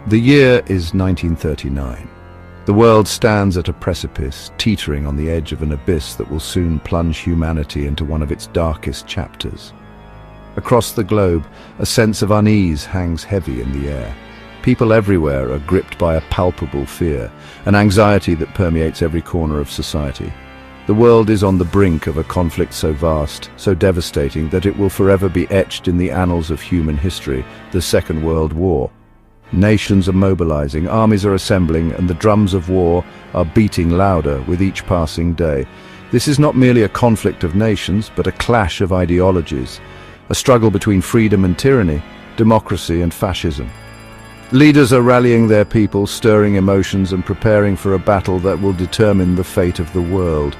The year is 1939. The world stands at a precipice, teetering on the edge of an abyss that will soon plunge humanity into one of its darkest chapters. Across the globe, a sense of unease hangs heavy in the air. People everywhere are gripped by a palpable fear, an anxiety that permeates every corner of society. The world is on the brink of a conflict so vast, so devastating, that it will forever be etched in the annals of human history, the Second World War. Nations are mobilizing, armies are assembling, and the drums of war are beating louder with each passing day. This is not merely a conflict of nations, but a clash of ideologies, a struggle between freedom and tyranny, democracy and fascism. Leaders are rallying their people, stirring emotions and preparing for a battle that will determine the fate of the world.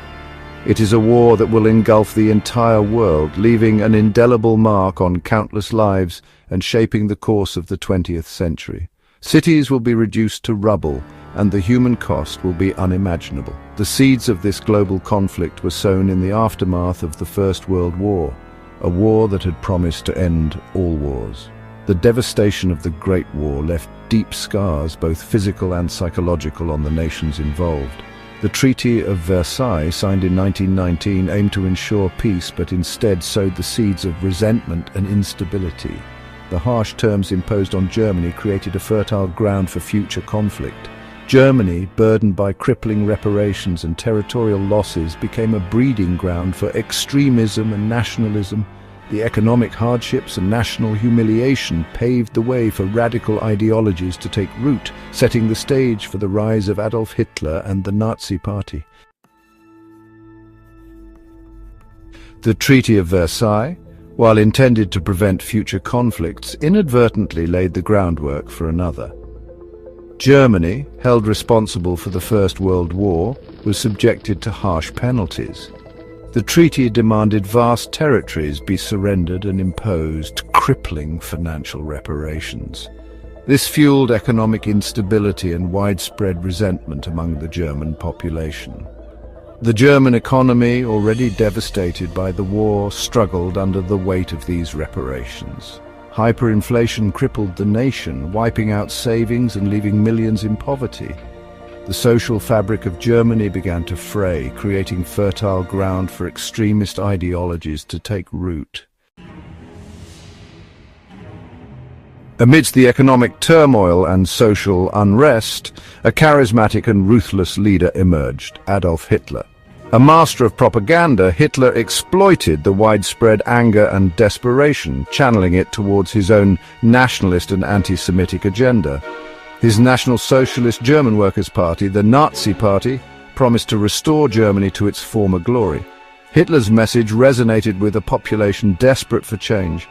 It is a war that will engulf the entire world, leaving an indelible mark on countless lives and shaping the course of the 20th century. Cities will be reduced to rubble, and the human cost will be unimaginable. The seeds of this global conflict were sown in the aftermath of the First World War, a war that had promised to end all wars. The devastation of the Great War left deep scars, both physical and psychological, on the nations involved. The Treaty of Versailles, signed in 1919, aimed to ensure peace, but instead sowed the seeds of resentment and instability. The harsh terms imposed on Germany created a fertile ground for future conflict. Germany, burdened by crippling reparations and territorial losses, became a breeding ground for extremism and nationalism. The economic hardships and national humiliation paved the way for radical ideologies to take root, setting the stage for the rise of Adolf Hitler and the Nazi Party. The Treaty of Versailles, while intended to prevent future conflicts, inadvertently laid the groundwork for another. Germany, held responsible for the First World War, was subjected to harsh penalties. The treaty demanded vast territories be surrendered and imposed crippling financial reparations. This fueled economic instability and widespread resentment among the German population. The German economy, already devastated by the war, struggled under the weight of these reparations. Hyperinflation crippled the nation, wiping out savings and leaving millions in poverty. The social fabric of Germany began to fray, creating fertile ground for extremist ideologies to take root. Amidst the economic turmoil and social unrest, a charismatic and ruthless leader emerged, Adolf Hitler. A master of propaganda, Hitler exploited the widespread anger and desperation, channeling it towards his own nationalist and anti-Semitic agenda. His National Socialist German Workers' Party, the Nazi Party, promised to restore Germany to its former glory. Hitler's message resonated with a population desperate for change.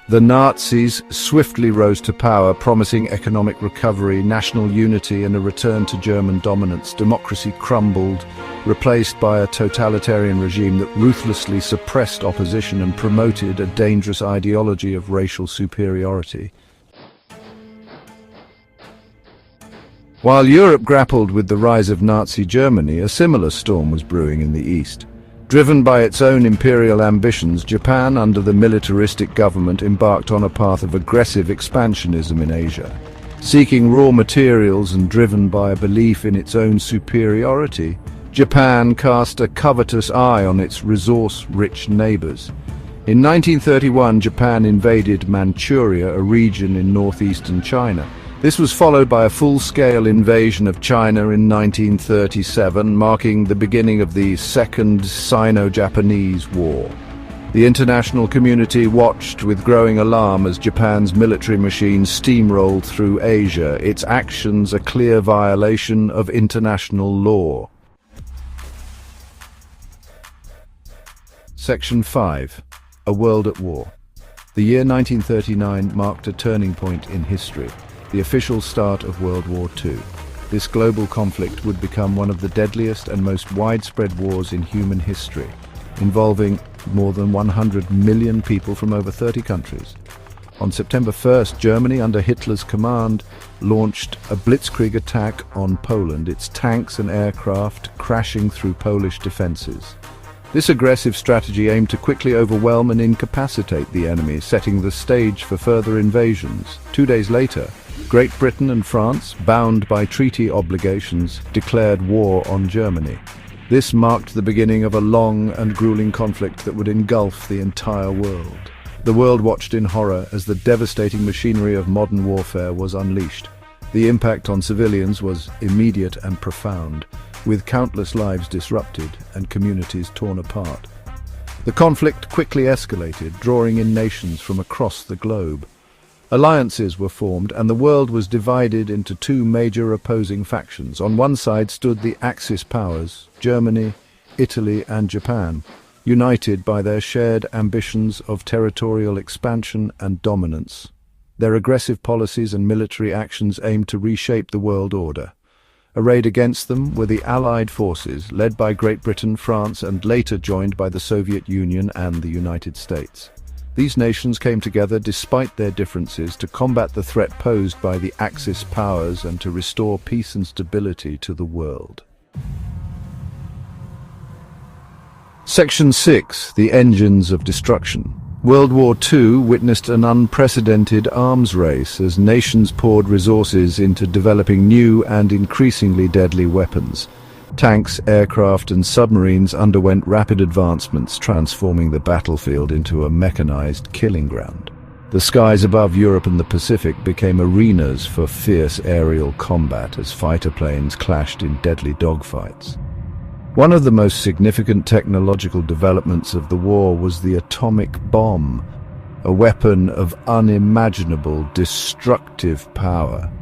The Nazis swiftly rose to power, promising economic recovery, national unity, and a return to German dominance. Democracy crumbled, replaced by a totalitarian regime that ruthlessly suppressed opposition and promoted a dangerous ideology of racial superiority. While Europe grappled with the rise of Nazi Germany, a similar storm was brewing in the East. Driven by its own imperial ambitions, Japan, under the militaristic government, embarked on a path of aggressive expansionism in Asia. Seeking raw materials and driven by a belief in its own superiority, Japan cast a covetous eye on its resource-rich neighbors. In 1931, Japan invaded Manchuria, a region in northeastern China. This was followed by a full-scale invasion of China in 1937, marking the beginning of the Second Sino-Japanese War. The international community watched with growing alarm as Japan's military machine steamrolled through Asia, its actions a clear violation of international law. Section 5. A World at War. The year 1939 marked a turning point in history, the official start of World War II. This global conflict would become one of the deadliest and most widespread wars in human history, involving more than 100 million people from over 30 countries. On September 1st, Germany, under Hitler's command, launched a blitzkrieg attack on Poland, its tanks and aircraft crashing through Polish defenses. This aggressive strategy aimed to quickly overwhelm and incapacitate the enemy, setting the stage for further invasions. 2 days later, Great Britain and France, bound by treaty obligations, declared war on Germany. This marked the beginning of a long and grueling conflict that would engulf the entire world. The world watched in horror as the devastating machinery of modern warfare was unleashed. The impact on civilians was immediate and profound, with countless lives disrupted and communities torn apart. The conflict quickly escalated, drawing in nations from across the globe. Alliances were formed, and the world was divided into two major opposing factions. On one side stood the Axis powers, Germany, Italy, and Japan, united by their shared ambitions of territorial expansion and dominance. Their aggressive policies and military actions aimed to reshape the world order. Arrayed against them were the Allied forces, led by Great Britain, France, and later joined by the Soviet Union and the United States. These nations came together despite their differences to combat the threat posed by the Axis powers and to restore peace and stability to the world. Section 6. The Engines of Destruction. World War II witnessed an unprecedented arms race as nations poured resources into developing new and increasingly deadly weapons. Tanks, aircraft, and submarines underwent rapid advancements, transforming the battlefield into a mechanized killing ground. The skies above Europe and the Pacific became arenas for fierce aerial combat as fighter planes clashed in deadly dogfights. One of the most significant technological developments of the war was the atomic bomb, a weapon of unimaginable destructive power.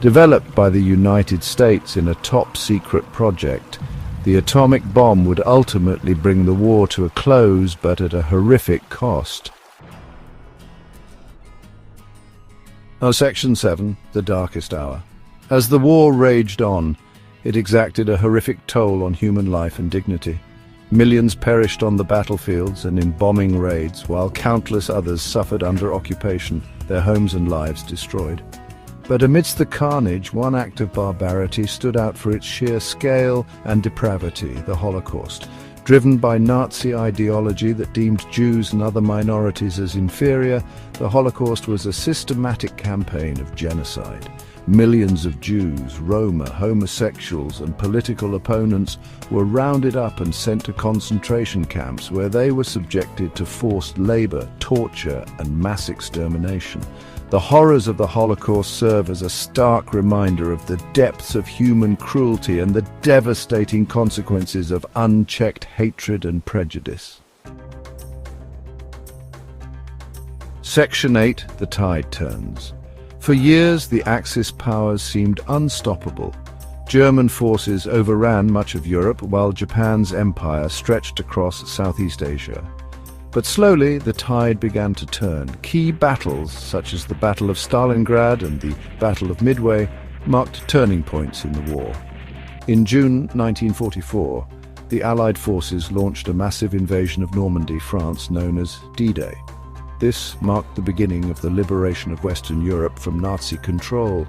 Developed by the United States in a top-secret project, the atomic bomb would ultimately bring the war to a close, but at a horrific cost. Section 7. The Darkest Hour. As the war raged on, it exacted a horrific toll on human life and dignity. Millions perished on the battlefields and in bombing raids, while countless others suffered under occupation, their homes and lives destroyed. But amidst the carnage, one act of barbarity stood out for its sheer scale and depravity: the Holocaust. Driven by Nazi ideology that deemed Jews and other minorities as inferior, the Holocaust was a systematic campaign of genocide. Millions of Jews, Roma, homosexuals, and political opponents were rounded up and sent to concentration camps where they were subjected to forced labor, torture, and mass extermination. The horrors of the Holocaust serve as a stark reminder of the depths of human cruelty and the devastating consequences of unchecked hatred and prejudice. Section 8. The Tide Turns. For years, the Axis powers seemed unstoppable. German forces overran much of Europe, while Japan's empire stretched across Southeast Asia. But slowly, the tide began to turn. Key battles, such as the Battle of Stalingrad and the Battle of Midway, marked turning points in the war. In June 1944, the Allied forces launched a massive invasion of Normandy, France, known as D-Day. This marked the beginning of the liberation of Western Europe from Nazi control.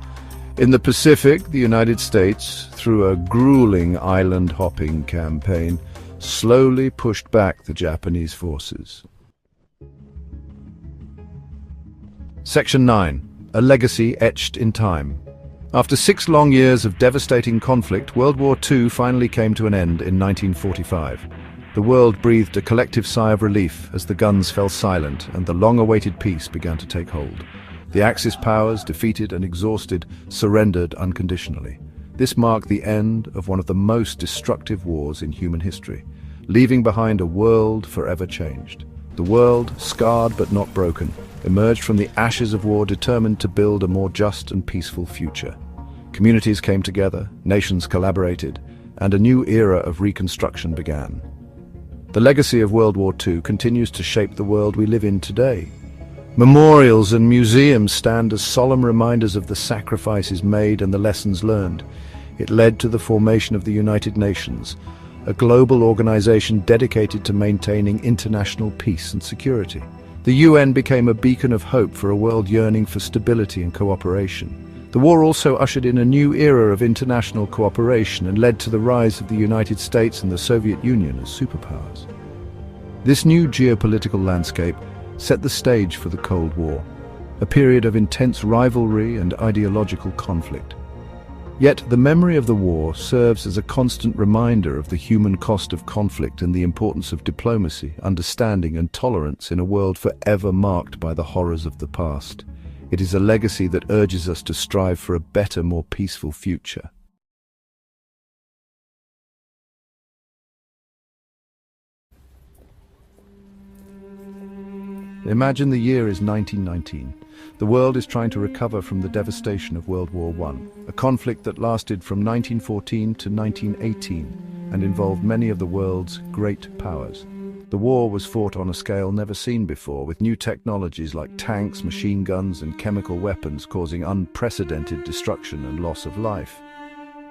In the Pacific, the United States, through a grueling island-hopping campaign, slowly pushed back the Japanese forces. Section 9. A Legacy Etched in Time. After 6 long years of devastating conflict, World War II finally came to an end in 1945. The world breathed a collective sigh of relief as the guns fell silent and the long-awaited peace began to take hold. The Axis powers, defeated and exhausted, surrendered unconditionally. This marked the end of one of the most destructive wars in human history, leaving behind a world forever changed. The world, scarred but not broken, emerged from the ashes of war determined to build a more just and peaceful future. Communities came together, nations collaborated, and a new era of reconstruction began. The legacy of World War II continues to shape the world we live in today. Memorials and museums stand as solemn reminders of the sacrifices made and the lessons learned. It led to the formation of the United Nations, a global organization dedicated to maintaining international peace and security. The UN became a beacon of hope for a world yearning for stability and cooperation. The war also ushered in a new era of international cooperation and led to the rise of the United States and the Soviet Union as superpowers. This new geopolitical landscape set the stage for the Cold War, a period of intense rivalry and ideological conflict. Yet the memory of the war serves as a constant reminder of the human cost of conflict and the importance of diplomacy, understanding and tolerance in a world forever marked by the horrors of the past. It is a legacy that urges us to strive for a better, more peaceful future. Imagine the year is 1919. The world is trying to recover from the devastation of World War I, a conflict that lasted from 1914 to 1918 and involved many of the world's great powers. The war was fought on a scale never seen before, with new technologies like tanks, machine guns, and chemical weapons causing unprecedented destruction and loss of life.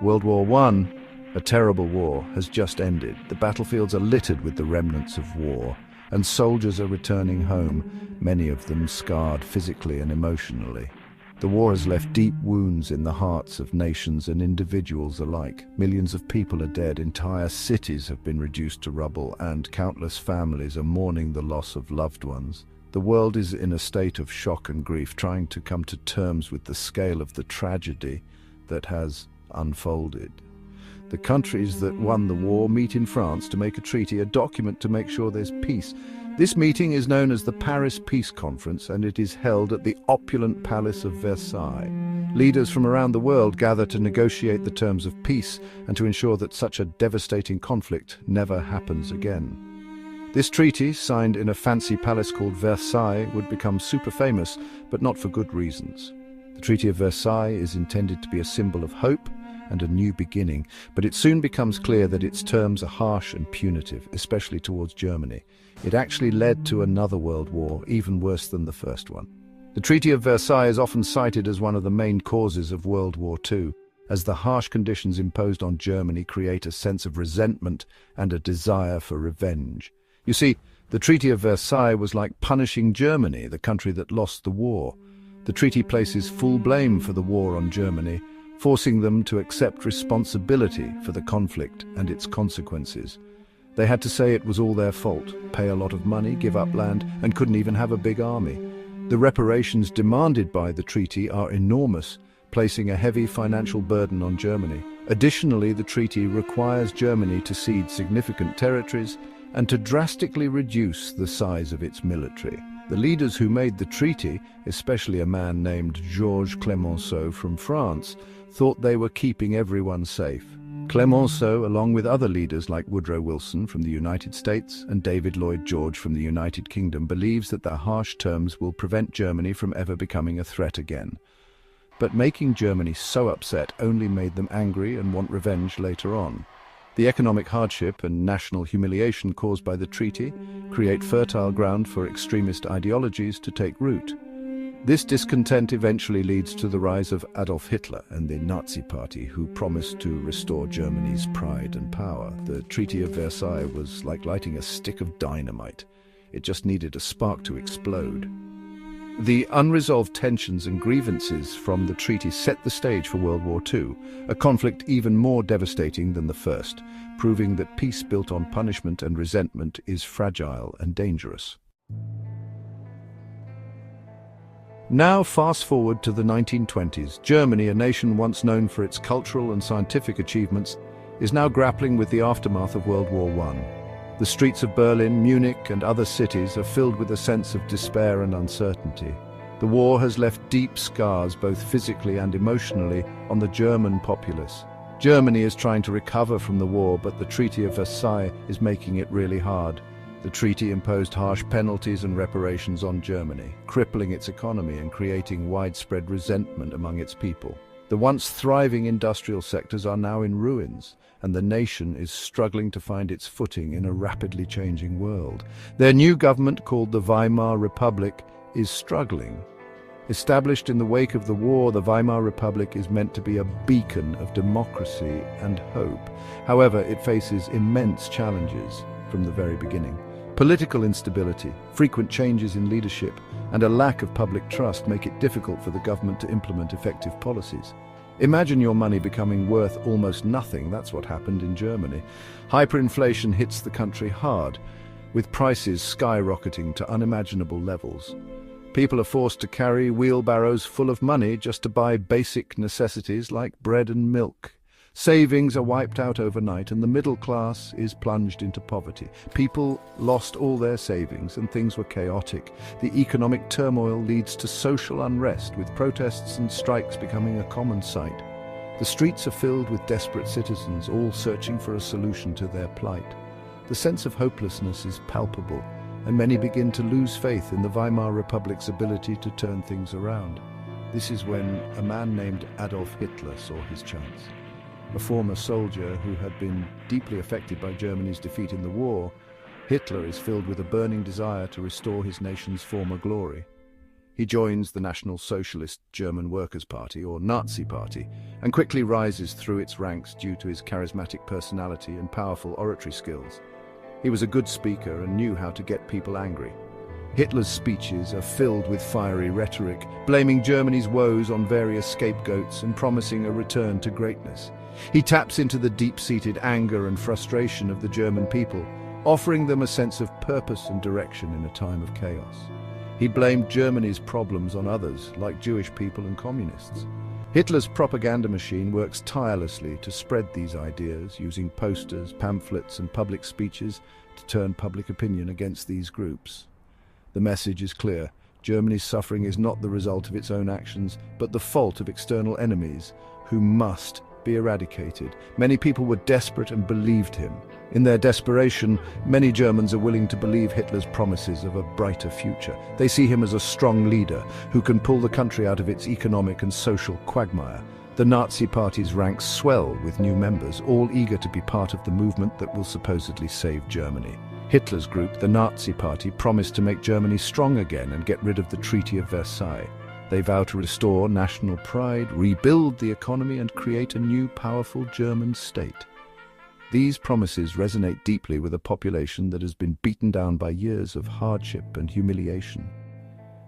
World War I, a terrible war, has just ended. The battlefields are littered with the remnants of war, and soldiers are returning home, many of them scarred physically and emotionally. The war has left deep wounds in the hearts of nations and individuals alike. Millions of people are dead, entire cities have been reduced to rubble, and countless families are mourning the loss of loved ones. The world is in a state of shock and grief, trying to come to terms with the scale of the tragedy that has unfolded. The countries that won the war meet in France to make a treaty, a document to make sure there's peace. This meeting is known as the Paris Peace Conference, and it is held at the opulent Palace of Versailles. Leaders from around the world gather to negotiate the terms of peace and to ensure that such a devastating conflict never happens again. This treaty, signed in a fancy palace called Versailles, would become super famous, but not for good reasons. The Treaty of Versailles is intended to be a symbol of hope and a new beginning, but it soon becomes clear that its terms are harsh and punitive, especially towards Germany. It actually led to another world war, even worse than the first one. The Treaty of Versailles is often cited as one of the main causes of World War II, as the harsh conditions imposed on Germany create a sense of resentment and a desire for revenge. You see, the Treaty of Versailles was like punishing Germany, the country that lost the war. The treaty places full blame for the war on Germany, forcing them to accept responsibility for the conflict and its consequences. They had to say it was all their fault, pay a lot of money, give up land, and couldn't even have a big army. The reparations demanded by the treaty are enormous, placing a heavy financial burden on Germany. Additionally, the treaty requires Germany to cede significant territories and to drastically reduce the size of its military. The leaders who made the treaty, especially a man named Georges Clemenceau from France, thought they were keeping everyone safe. Clemenceau, along with other leaders like Woodrow Wilson from the United States and David Lloyd George from the United Kingdom, believes that their harsh terms will prevent Germany from ever becoming a threat again. But making Germany so upset only made them angry and want revenge later on. The economic hardship and national humiliation caused by the treaty create fertile ground for extremist ideologies to take root. This discontent eventually leads to the rise of Adolf Hitler and the Nazi Party, who promised to restore Germany's pride and power. The Treaty of Versailles was like lighting a stick of dynamite. It just needed a spark to explode. The unresolved tensions and grievances from the treaty set the stage for World War II, a conflict even more devastating than the first, proving that peace built on punishment and resentment is fragile and dangerous. Now fast forward to the 1920s. Germany, a nation once known for its cultural and scientific achievements, is now grappling with the aftermath of World War I. The streets of Berlin, Munich, and other cities are filled with a sense of despair and uncertainty. The war has left deep scars, both physically and emotionally, on the German populace. Germany is trying to recover from the war, but the Treaty of Versailles is making it really hard. The treaty imposed harsh penalties and reparations on Germany, crippling its economy and creating widespread resentment among its people. The once thriving industrial sectors are now in ruins, and the nation is struggling to find its footing in a rapidly changing world. Their new government, called the Weimar Republic, is struggling. Established in the wake of the war, the Weimar Republic is meant to be a beacon of democracy and hope. However, it faces immense challenges from the very beginning. Political instability, frequent changes in leadership, and a lack of public trust make it difficult for the government to implement effective policies. Imagine your money becoming worth almost nothing. That's what happened in Germany. Hyperinflation hits the country hard. with prices skyrocketing to unimaginable levels. People are forced to carry wheelbarrows full of money just to buy basic necessities like bread and milk. Savings are wiped out overnight and the middle class is plunged into poverty. People lost all their savings and things were chaotic. The economic turmoil leads to social unrest, with protests and strikes becoming a common sight. The streets are filled with desperate citizens, all searching for a solution to their plight. The sense of hopelessness is palpable, and many begin to lose faith in the Weimar Republic's ability to turn things around. This is when a man named Adolf Hitler saw his chance. A former soldier who had been deeply affected by Germany's defeat in the war, Hitler is filled with a burning desire to restore his nation's former glory. He joins the National Socialist German Workers' Party, or Nazi Party, and quickly rises through its ranks due to his charismatic personality and powerful oratory skills. He was a good speaker and knew how to get people angry. Hitler's speeches are filled with fiery rhetoric, blaming Germany's woes on various scapegoats and promising a return to greatness. He taps into the deep-seated anger and frustration of the German people, offering them a sense of purpose and direction in a time of chaos. He blamed Germany's problems on others, like Jewish people and communists. Hitler's propaganda machine works tirelessly to spread these ideas, using posters, pamphlets, and public speeches to turn public opinion against these groups. The message is clear. Germany's suffering is not the result of its own actions, but the fault of external enemies, who must be eradicated. Many people were desperate and believed him. In their desperation, many Germans are willing to believe Hitler's promises of a brighter future. They see him as a strong leader who can pull the country out of its economic and social quagmire. The Nazi Party's ranks swell with new members, all eager to be part of the movement that will supposedly save Germany. Hitler's group, the Nazi Party, promised to make Germany strong again and get rid of the Treaty of Versailles. They vow to restore national pride, rebuild the economy, and create a new, powerful German state. These promises resonate deeply with a population that has been beaten down by years of hardship and humiliation.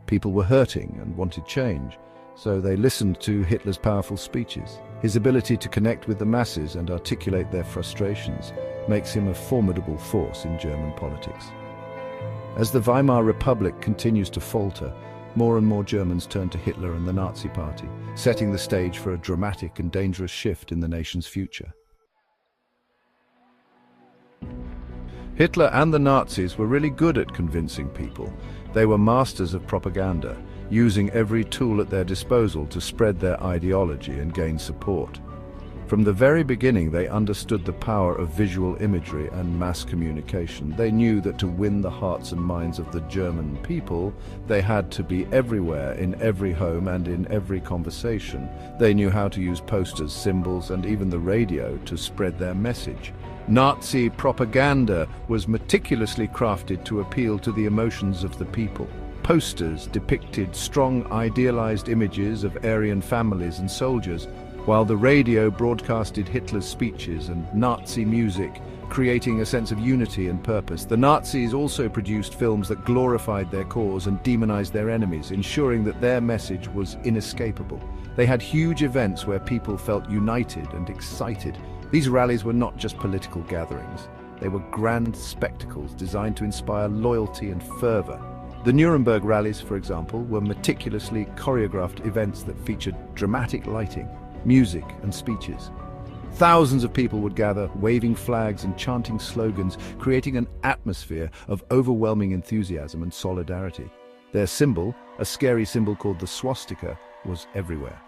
People were hurting and wanted change, so they listened to Hitler's powerful speeches. His ability to connect with the masses and articulate their frustrations makes him a formidable force in German politics. As the Weimar Republic continues to falter, more and more Germans turn to Hitler and the Nazi Party, setting the stage for a dramatic and dangerous shift in the nation's future. Hitler and the Nazis were really good at convincing people. They were masters of propaganda, using every tool at their disposal to spread their ideology and gain support. From the very beginning, they understood the power of visual imagery and mass communication. They knew that to win the hearts and minds of the German people, they had to be everywhere, in every home and in every conversation. They knew how to use posters, symbols, and even the radio to spread their message. Nazi propaganda was meticulously crafted to appeal to the emotions of the people. Posters depicted strong, idealized images of Aryan families and soldiers, while the radio broadcasted Hitler's speeches and Nazi music, creating a sense of unity and purpose. The Nazis also produced films that glorified their cause and demonized their enemies, ensuring that their message was inescapable. They had huge events where people felt united and excited. These rallies were not just political gatherings. They were grand spectacles designed to inspire loyalty and fervor. The Nuremberg rallies, for example, were meticulously choreographed events that featured dramatic lighting, music, and speeches. Thousands of people would gather, waving flags and chanting slogans, creating an atmosphere of overwhelming enthusiasm and solidarity. Their symbol, a scary symbol called the swastika, was everywhere.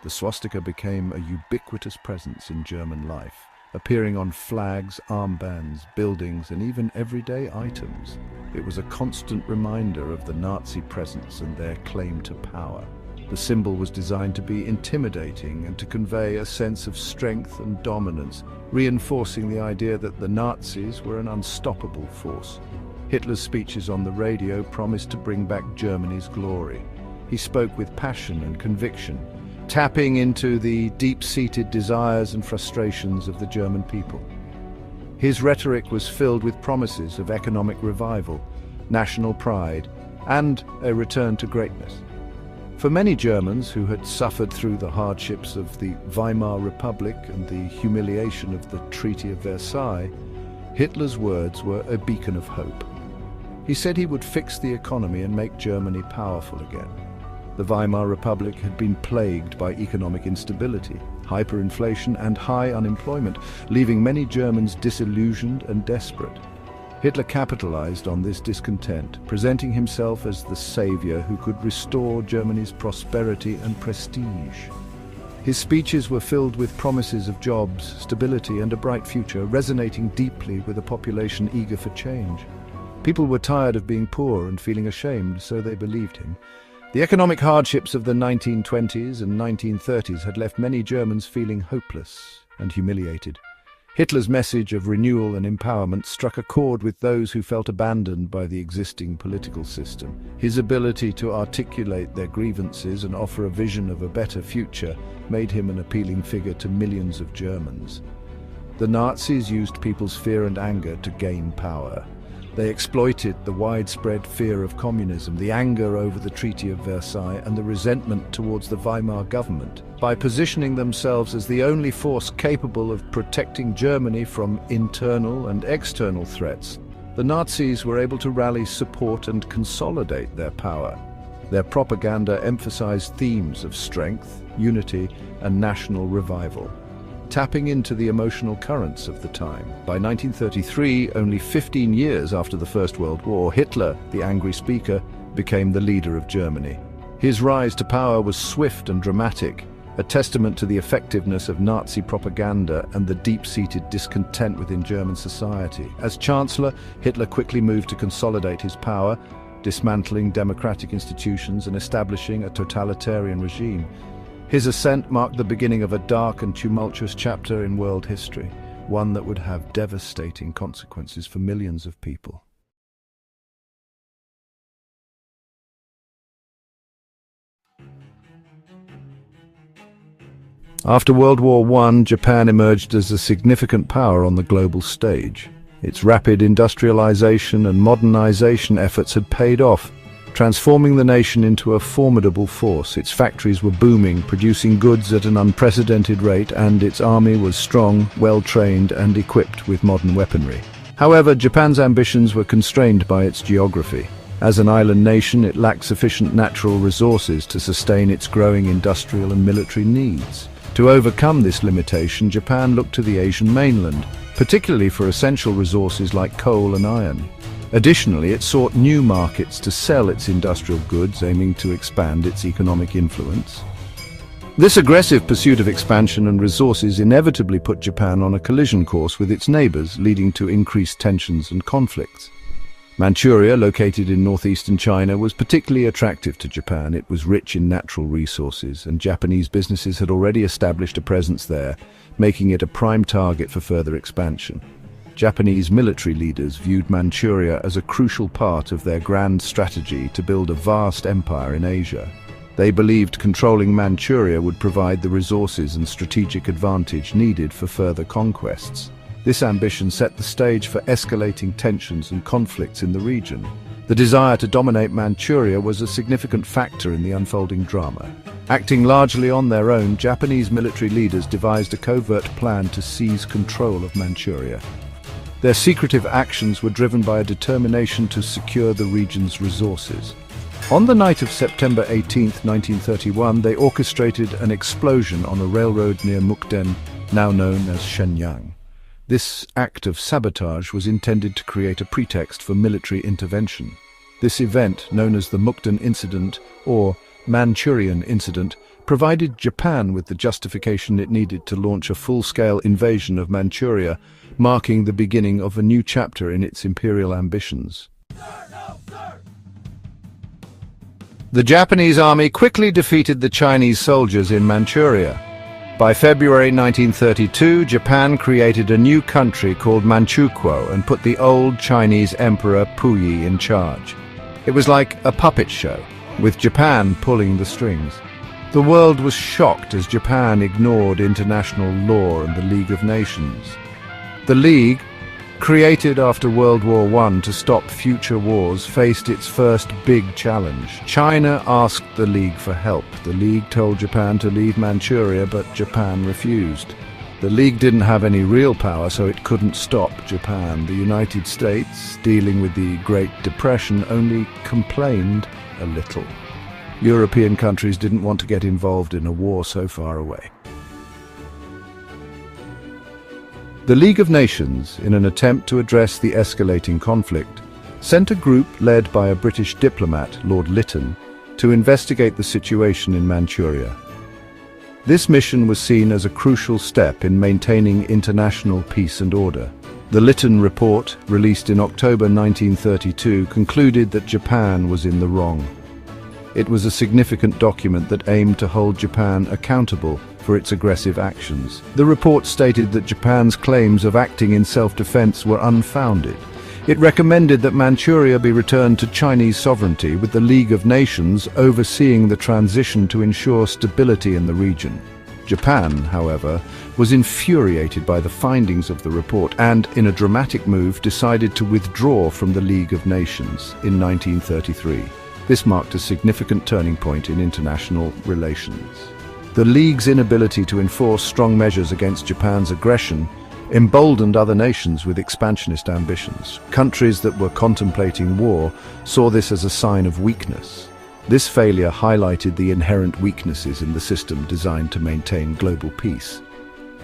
The swastika became a ubiquitous presence in German life, appearing on flags, armbands, buildings, and even everyday items. It was a constant reminder of the Nazi presence and their claim to power. The symbol was designed to be intimidating and to convey a sense of strength and dominance, reinforcing the idea that the Nazis were an unstoppable force. Hitler's speeches on the radio promised to bring back Germany's glory. He spoke with passion and conviction, tapping into the deep-seated desires and frustrations of the German people. His rhetoric was filled with promises of economic revival, national pride, and a return to greatness. For many Germans who had suffered through the hardships of the Weimar Republic and the humiliation of the Treaty of Versailles, Hitler's words were a beacon of hope. He said he would fix the economy and make Germany powerful again. The Weimar Republic had been plagued by economic instability, hyperinflation and high unemployment, leaving many Germans disillusioned and desperate. Hitler capitalized on this discontent, presenting himself as the savior who could restore Germany's prosperity and prestige. His speeches were filled with promises of jobs, stability and a bright future, resonating deeply with a population eager for change. People were tired of being poor and feeling ashamed, so they believed him. The economic hardships of the 1920s and 1930s had left many Germans feeling hopeless and humiliated. Hitler's message of renewal and empowerment struck a chord with those who felt abandoned by the existing political system. His ability to articulate their grievances and offer a vision of a better future made him an appealing figure to millions of Germans. The Nazis used people's fear and anger to gain power. They exploited the widespread fear of communism, the anger over the Treaty of Versailles, and the resentment towards the Weimar government. By positioning themselves as the only force capable of protecting Germany from internal and external threats, the Nazis were able to rally support and consolidate their power. Their propaganda emphasized themes of strength, unity, and national revival, tapping into the emotional currents of the time. By 1933, only 15 years after the First World War, Hitler, the angry speaker, became the leader of Germany. His rise to power was swift and dramatic, a testament to the effectiveness of Nazi propaganda and the deep-seated discontent within German society. As Chancellor, Hitler quickly moved to consolidate his power, dismantling democratic institutions and establishing a totalitarian regime. His ascent marked the beginning of a dark and tumultuous chapter in world history, one that would have devastating consequences for millions of people. After World War I, Japan emerged as a significant power on the global stage. Its rapid industrialization and modernization efforts had paid off, transforming the nation into a formidable force. Its factories were booming, producing goods at an unprecedented rate, and its army was strong, well-trained, and equipped with modern weaponry. However, Japan's ambitions were constrained by its geography. As an island nation, it lacked sufficient natural resources to sustain its growing industrial and military needs. To overcome this limitation, Japan looked to the Asian mainland, particularly for essential resources like coal and iron. Additionally, it sought new markets to sell its industrial goods, aiming to expand its economic influence. This aggressive pursuit of expansion and resources inevitably put Japan on a collision course with its neighbors, leading to increased tensions and conflicts. Manchuria, located in northeastern China, was particularly attractive to Japan. It was rich in natural resources, and Japanese businesses had already established a presence there, making it a prime target for further expansion. Japanese military leaders viewed Manchuria as a crucial part of their grand strategy to build a vast empire in Asia. They believed controlling Manchuria would provide the resources and strategic advantage needed for further conquests. This ambition set the stage for escalating tensions and conflicts in the region. The desire to dominate Manchuria was a significant factor in the unfolding drama. Acting largely on their own, Japanese military leaders devised a covert plan to seize control of Manchuria. Their secretive actions were driven by a determination to secure the region's resources. On the night of September 18, 1931, they orchestrated an explosion on a railroad near Mukden, now known as Shenyang. This act of sabotage was intended to create a pretext for military intervention. This event, known as the Mukden Incident or Manchurian Incident, provided Japan with the justification it needed to launch a full-scale invasion of Manchuria, marking the beginning of a new chapter in its imperial ambitions. The Japanese army quickly defeated the Chinese soldiers in Manchuria. By February 1932, Japan created a new country called Manchukuo and put the old Chinese Emperor Puyi in charge. It was like a puppet show, with Japan pulling the strings. The world was shocked as Japan ignored international law and the League of Nations. The League, created after World War I to stop future wars, faced its first big challenge. China asked the League for help. The League told Japan to leave Manchuria, but Japan refused. The League didn't have any real power, so it couldn't stop Japan. The United States, dealing with the Great Depression, only complained a little. European countries didn't want to get involved in a war so far away. The League of Nations, in an attempt to address the escalating conflict, sent a group led by a British diplomat, Lord Lytton, to investigate the situation in Manchuria. This mission was seen as a crucial step in maintaining international peace and order. The Lytton report, released in October 1932, concluded that Japan was in the wrong. It was a significant document that aimed to hold Japan accountable for its aggressive actions. The report stated that Japan's claims of acting in self-defense were unfounded. It recommended that Manchuria be returned to Chinese sovereignty, with the League of Nations overseeing the transition to ensure stability in the region. Japan, however, was infuriated by the findings of the report and, in a dramatic move, decided to withdraw from the League of Nations in 1933. This marked a significant turning point in international relations. The League's inability to enforce strong measures against Japan's aggression emboldened other nations with expansionist ambitions. Countries that were contemplating war saw this as a sign of weakness. This failure highlighted the inherent weaknesses in the system designed to maintain global peace.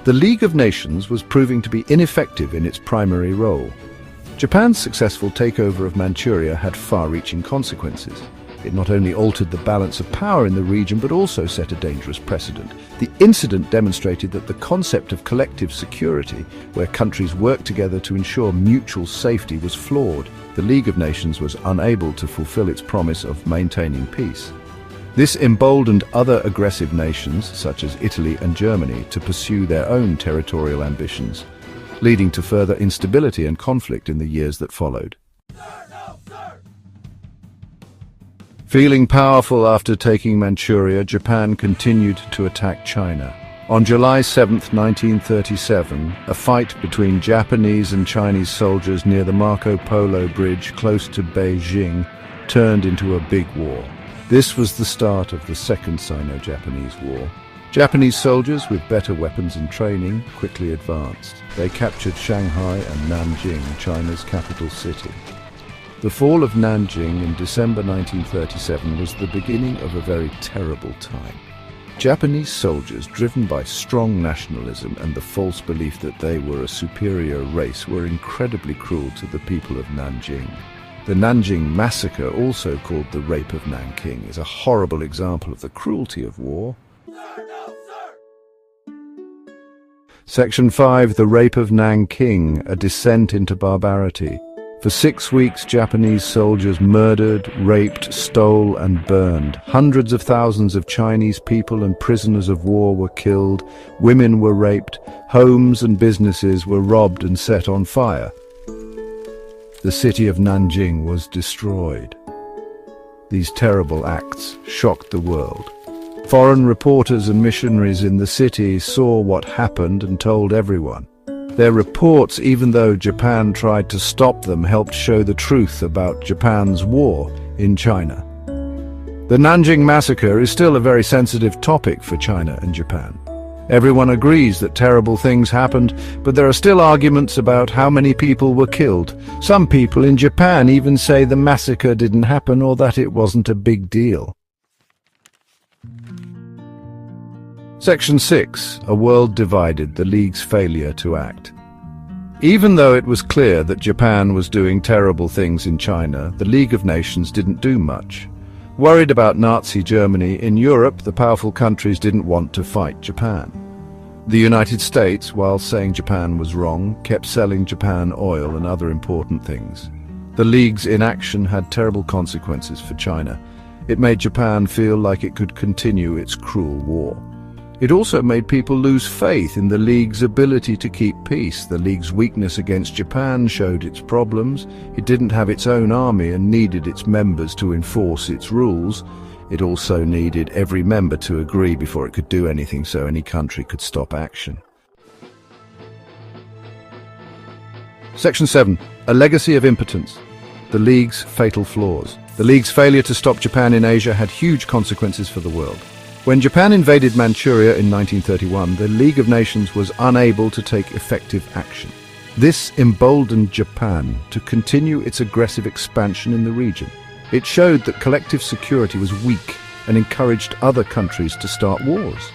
The League of Nations was proving to be ineffective in its primary role. Japan's successful takeover of Manchuria had far-reaching consequences. It not only altered the balance of power in the region, but also set a dangerous precedent. The incident demonstrated that the concept of collective security, where countries work together to ensure mutual safety, was flawed. The League of Nations was unable to fulfill its promise of maintaining peace. This emboldened other aggressive nations, such as Italy and Germany, to pursue their own territorial ambitions, leading to further instability and conflict in the years that followed. Feeling powerful after taking Manchuria, Japan continued to attack China. On July 7, 1937, a fight between Japanese and Chinese soldiers near the Marco Polo Bridge close to Beijing turned into a big war. This was the start of the Second Sino-Japanese War. Japanese soldiers, with better weapons and training, quickly advanced. They captured Shanghai and Nanjing, China's capital city. The fall of Nanjing in December 1937 was the beginning of a very terrible time. Japanese soldiers, driven by strong nationalism and the false belief that they were a superior race, were incredibly cruel to the people of Nanjing. The Nanjing Massacre, also called the Rape of Nanking, is a horrible example of the cruelty of war. Section 5. The Rape of Nanking, a descent into barbarity. For 6 weeks, Japanese soldiers murdered, raped, stole, and burned. Hundreds of thousands of Chinese people and prisoners of war were killed. Women were raped. Homes and businesses were robbed and set on fire. The city of Nanjing was destroyed. These terrible acts shocked the world. Foreign reporters and missionaries in the city saw what happened and told everyone. Their reports, even though Japan tried to stop them, helped show the truth about Japan's war in China. The Nanjing Massacre is still a very sensitive topic for China and Japan. Everyone agrees that terrible things happened, but there are still arguments about how many people were killed. Some people in Japan even say the massacre didn't happen or that it wasn't a big deal. Section 6. A world divided, the League's failure to act. Even though it was clear that Japan was doing terrible things in China, the League of Nations didn't do much. Worried about Nazi Germany in Europe, the powerful countries didn't want to fight Japan. The United States, while saying Japan was wrong, kept selling Japan oil and other important things. The League's inaction had terrible consequences for China. It made Japan feel like it could continue its cruel war. It also made people lose faith in the League's ability to keep peace. The League's weakness against Japan showed its problems. It didn't have its own army and needed its members to enforce its rules. It also needed every member to agree before it could do anything, so any country could stop action. Section 7. A legacy of impotence. The League's fatal flaws. The League's failure to stop Japan in Asia had huge consequences for the world. When Japan invaded Manchuria in 1931, the League of Nations was unable to take effective action. This emboldened Japan to continue its aggressive expansion in the region. It showed that collective security was weak and encouraged other countries to start wars.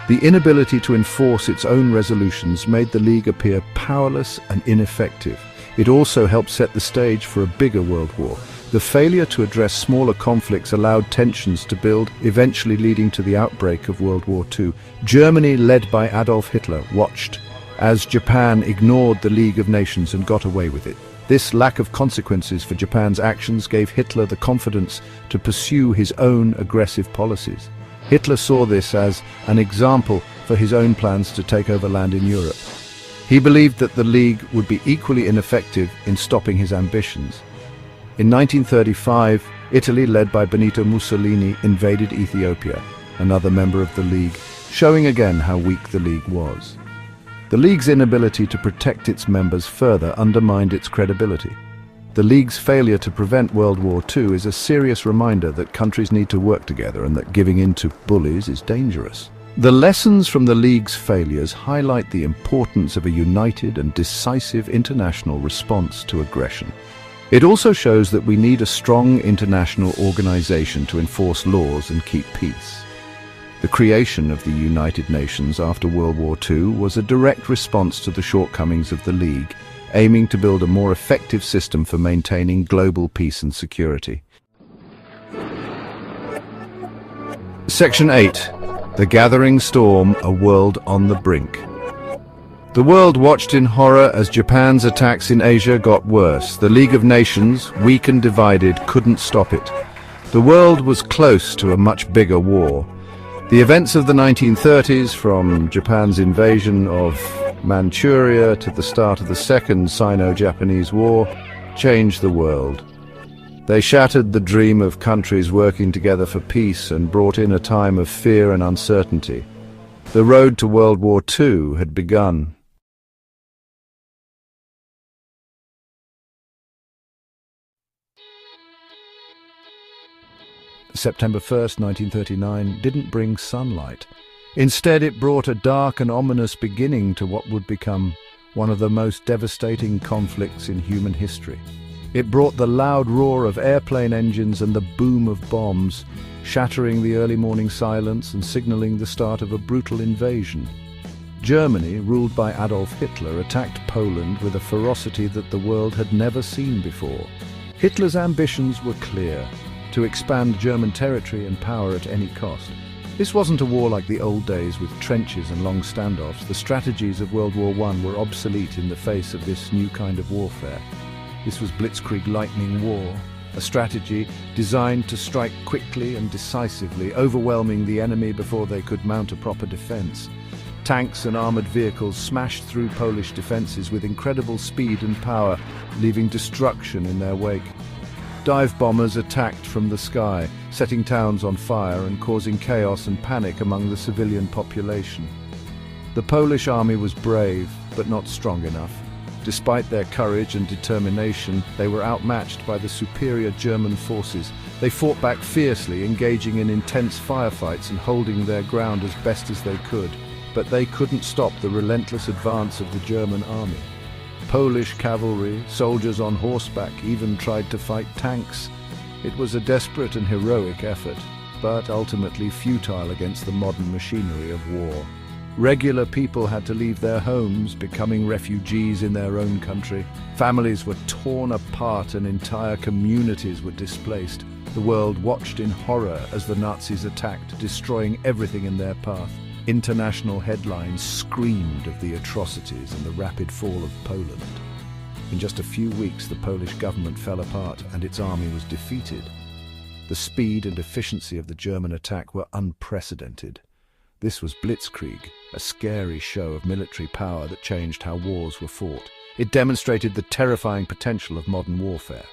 The inability to enforce its own resolutions made the League appear powerless and ineffective. It also helped set the stage for a bigger world war. The failure to address smaller conflicts allowed tensions to build, eventually leading to the outbreak of World War II. Germany, led by Adolf Hitler, watched as Japan ignored the League of Nations and got away with it. This lack of consequences for Japan's actions gave Hitler the confidence to pursue his own aggressive policies. Hitler saw this as an example for his own plans to take over land in Europe. He believed that the League would be equally ineffective in stopping his ambitions. In 1935, Italy, led by Benito Mussolini, invaded Ethiopia, another member of the League, showing again how weak the League was. The League's inability to protect its members further undermined its credibility. The League's failure to prevent World War II is a serious reminder that countries need to work together and that giving in to bullies is dangerous. The lessons from the League's failures highlight the importance of a united and decisive international response to aggression. It also shows that we need a strong international organization to enforce laws and keep peace. The creation of the United Nations after World War II was a direct response to the shortcomings of the League, aiming to build a more effective system for maintaining global peace and security. Section 8. The Gathering Storm, a World on the Brink. The world watched in horror as Japan's attacks in Asia got worse. The League of Nations, weak and divided, couldn't stop it. The world was close to a much bigger war. The events of the 1930s, from Japan's invasion of Manchuria to the start of the Second Sino-Japanese War, changed the world. They shattered the dream of countries working together for peace and brought in a time of fear and uncertainty. The road to World War II had begun. September 1st, 1939, didn't bring sunlight. Instead, it brought a dark and ominous beginning to what would become one of the most devastating conflicts in human history. It brought the loud roar of airplane engines and the boom of bombs, shattering the early morning silence and signaling the start of a brutal invasion. Germany, ruled by Adolf Hitler, attacked Poland with a ferocity that the world had never seen before. Hitler's ambitions were clear: to expand German territory and power at any cost. This wasn't a war like the old days with trenches and long standoffs. The strategies of World War I were obsolete in the face of this new kind of warfare. This was blitzkrieg lightning war, a strategy designed to strike quickly and decisively, overwhelming the enemy before they could mount a proper defense. Tanks and armored vehicles smashed through Polish defenses with incredible speed and power, leaving destruction in their wake. Dive bombers attacked from the sky, setting towns on fire and causing chaos and panic among the civilian population. The Polish army was brave, but not strong enough. Despite their courage and determination, they were outmatched by the superior German forces. They fought back fiercely, engaging in intense firefights and holding their ground as best as they could. But they couldn't stop the relentless advance of the German army. Polish cavalry, soldiers on horseback, even tried to fight tanks. It was a desperate and heroic effort, but ultimately futile against the modern machinery of war. Regular people had to leave their homes, becoming refugees in their own country. Families were torn apart and entire communities were displaced. The world watched in horror as the Nazis attacked, destroying everything in their path. International headlines screamed of the atrocities and the rapid fall of Poland. In just a few weeks, the Polish government fell apart and its army was defeated. The speed and efficiency of the German attack were unprecedented. This was blitzkrieg, a scary show of military power that changed how wars were fought. It demonstrated the terrifying potential of modern warfare.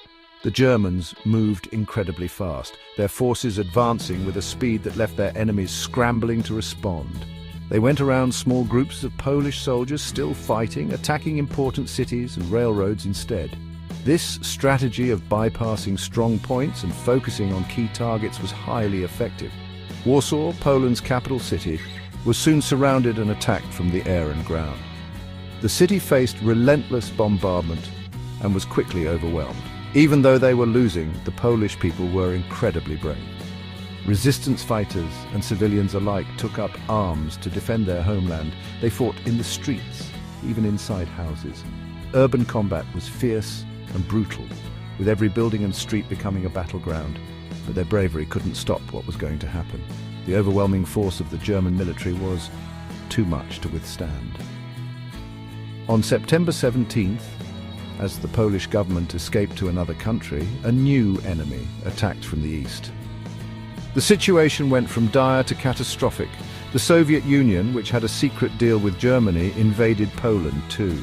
The Germans moved incredibly fast, their forces advancing with a speed that left their enemies scrambling to respond. They went around small groups of Polish soldiers still fighting, attacking important cities and railroads instead. This strategy of bypassing strong points and focusing on key targets was highly effective. Warsaw, Poland's capital city, was soon surrounded and attacked from the air and ground. The city faced relentless bombardment and was quickly overwhelmed. Even though they were losing, the Polish people were incredibly brave. Resistance fighters and civilians alike took up arms to defend their homeland. They fought in the streets, even inside houses. Urban combat was fierce and brutal, with every building and street becoming a battleground. But their bravery couldn't stop what was going to happen. The overwhelming force of the German military was too much to withstand. On September 17th, as the Polish government escaped to another country, a new enemy attacked from the east. The situation went from dire to catastrophic. The Soviet Union, which had a secret deal with Germany, invaded Poland too.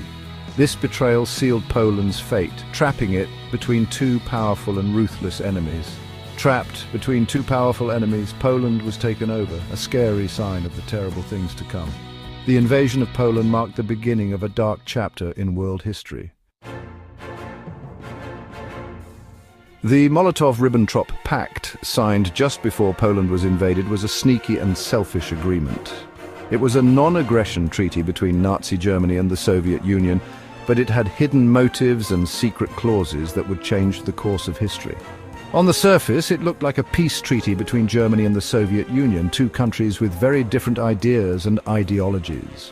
This betrayal sealed Poland's fate, trapping it between two powerful and ruthless enemies. Trapped between two powerful enemies, Poland was taken over, a scary sign of the terrible things to come. The invasion of Poland marked the beginning of a dark chapter in world history. The Molotov-Ribbentrop Pact, signed just before Poland was invaded, was a sneaky and selfish agreement. It was a non-aggression treaty between Nazi Germany and the Soviet Union, but it had hidden motives and secret clauses that would change the course of history. On the surface, it looked like a peace treaty between Germany and the Soviet Union, two countries with very different ideas and ideologies.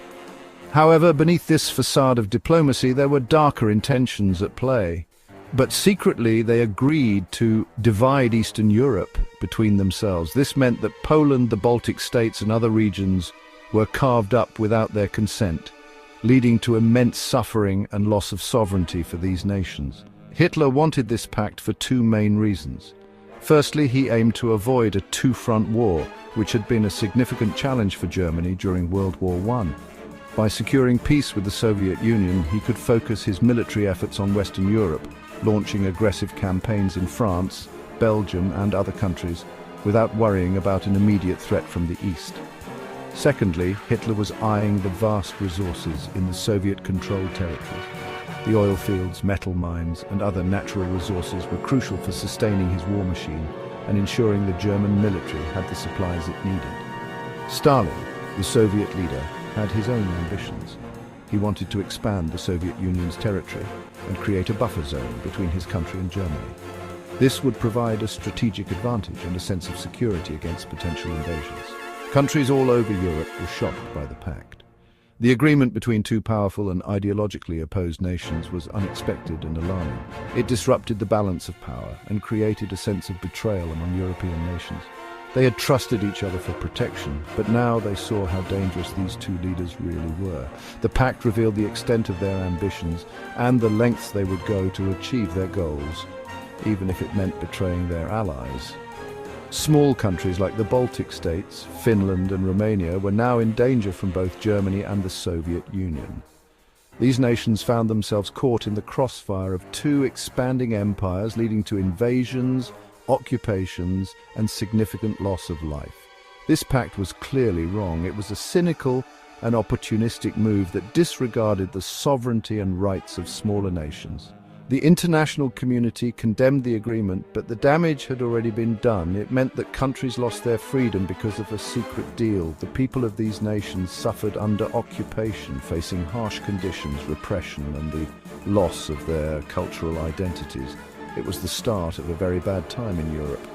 However, beneath this facade of diplomacy, there were darker intentions at play. But secretly, they agreed to divide Eastern Europe between themselves. This meant that Poland, the Baltic states, and other regions were carved up without their consent, leading to immense suffering and loss of sovereignty for these nations. Hitler wanted this pact for two main reasons. Firstly, he aimed to avoid a two-front war, which had been a significant challenge for Germany during World War I. By securing peace with the Soviet Union, he could focus his military efforts on Western Europe, launching aggressive campaigns in France, Belgium, and other countries, without worrying about an immediate threat from the east. Secondly, Hitler was eyeing the vast resources in the Soviet-controlled territories. The oil fields, metal mines, and other natural resources were crucial for sustaining his war machine and ensuring the German military had the supplies it needed. Stalin, the Soviet leader, had his own ambitions. He wanted to expand the Soviet Union's territory and create a buffer zone between his country and Germany. This would provide a strategic advantage and a sense of security against potential invasions. Countries all over Europe were shocked by the pact. The agreement between two powerful and ideologically opposed nations was unexpected and alarming. It disrupted the balance of power and created a sense of betrayal among European nations. They had trusted each other for protection, but now they saw how dangerous these two leaders really were. The pact revealed the extent of their ambitions and the lengths they would go to achieve their goals, even if it meant betraying their allies. Small countries like the Baltic states, Finland and Romania were now in danger from both Germany and the Soviet Union. These nations found themselves caught in the crossfire of two expanding empires, leading to invasions, occupations, and significant loss of life. This pact was clearly wrong. It was a cynical and opportunistic move that disregarded the sovereignty and rights of smaller nations. The international community condemned the agreement, but the damage had already been done. It meant that countries lost their freedom because of a secret deal. The people of these nations suffered under occupation, facing harsh conditions, repression, and the loss of their cultural identities. It was the start of a very bad time in Europe.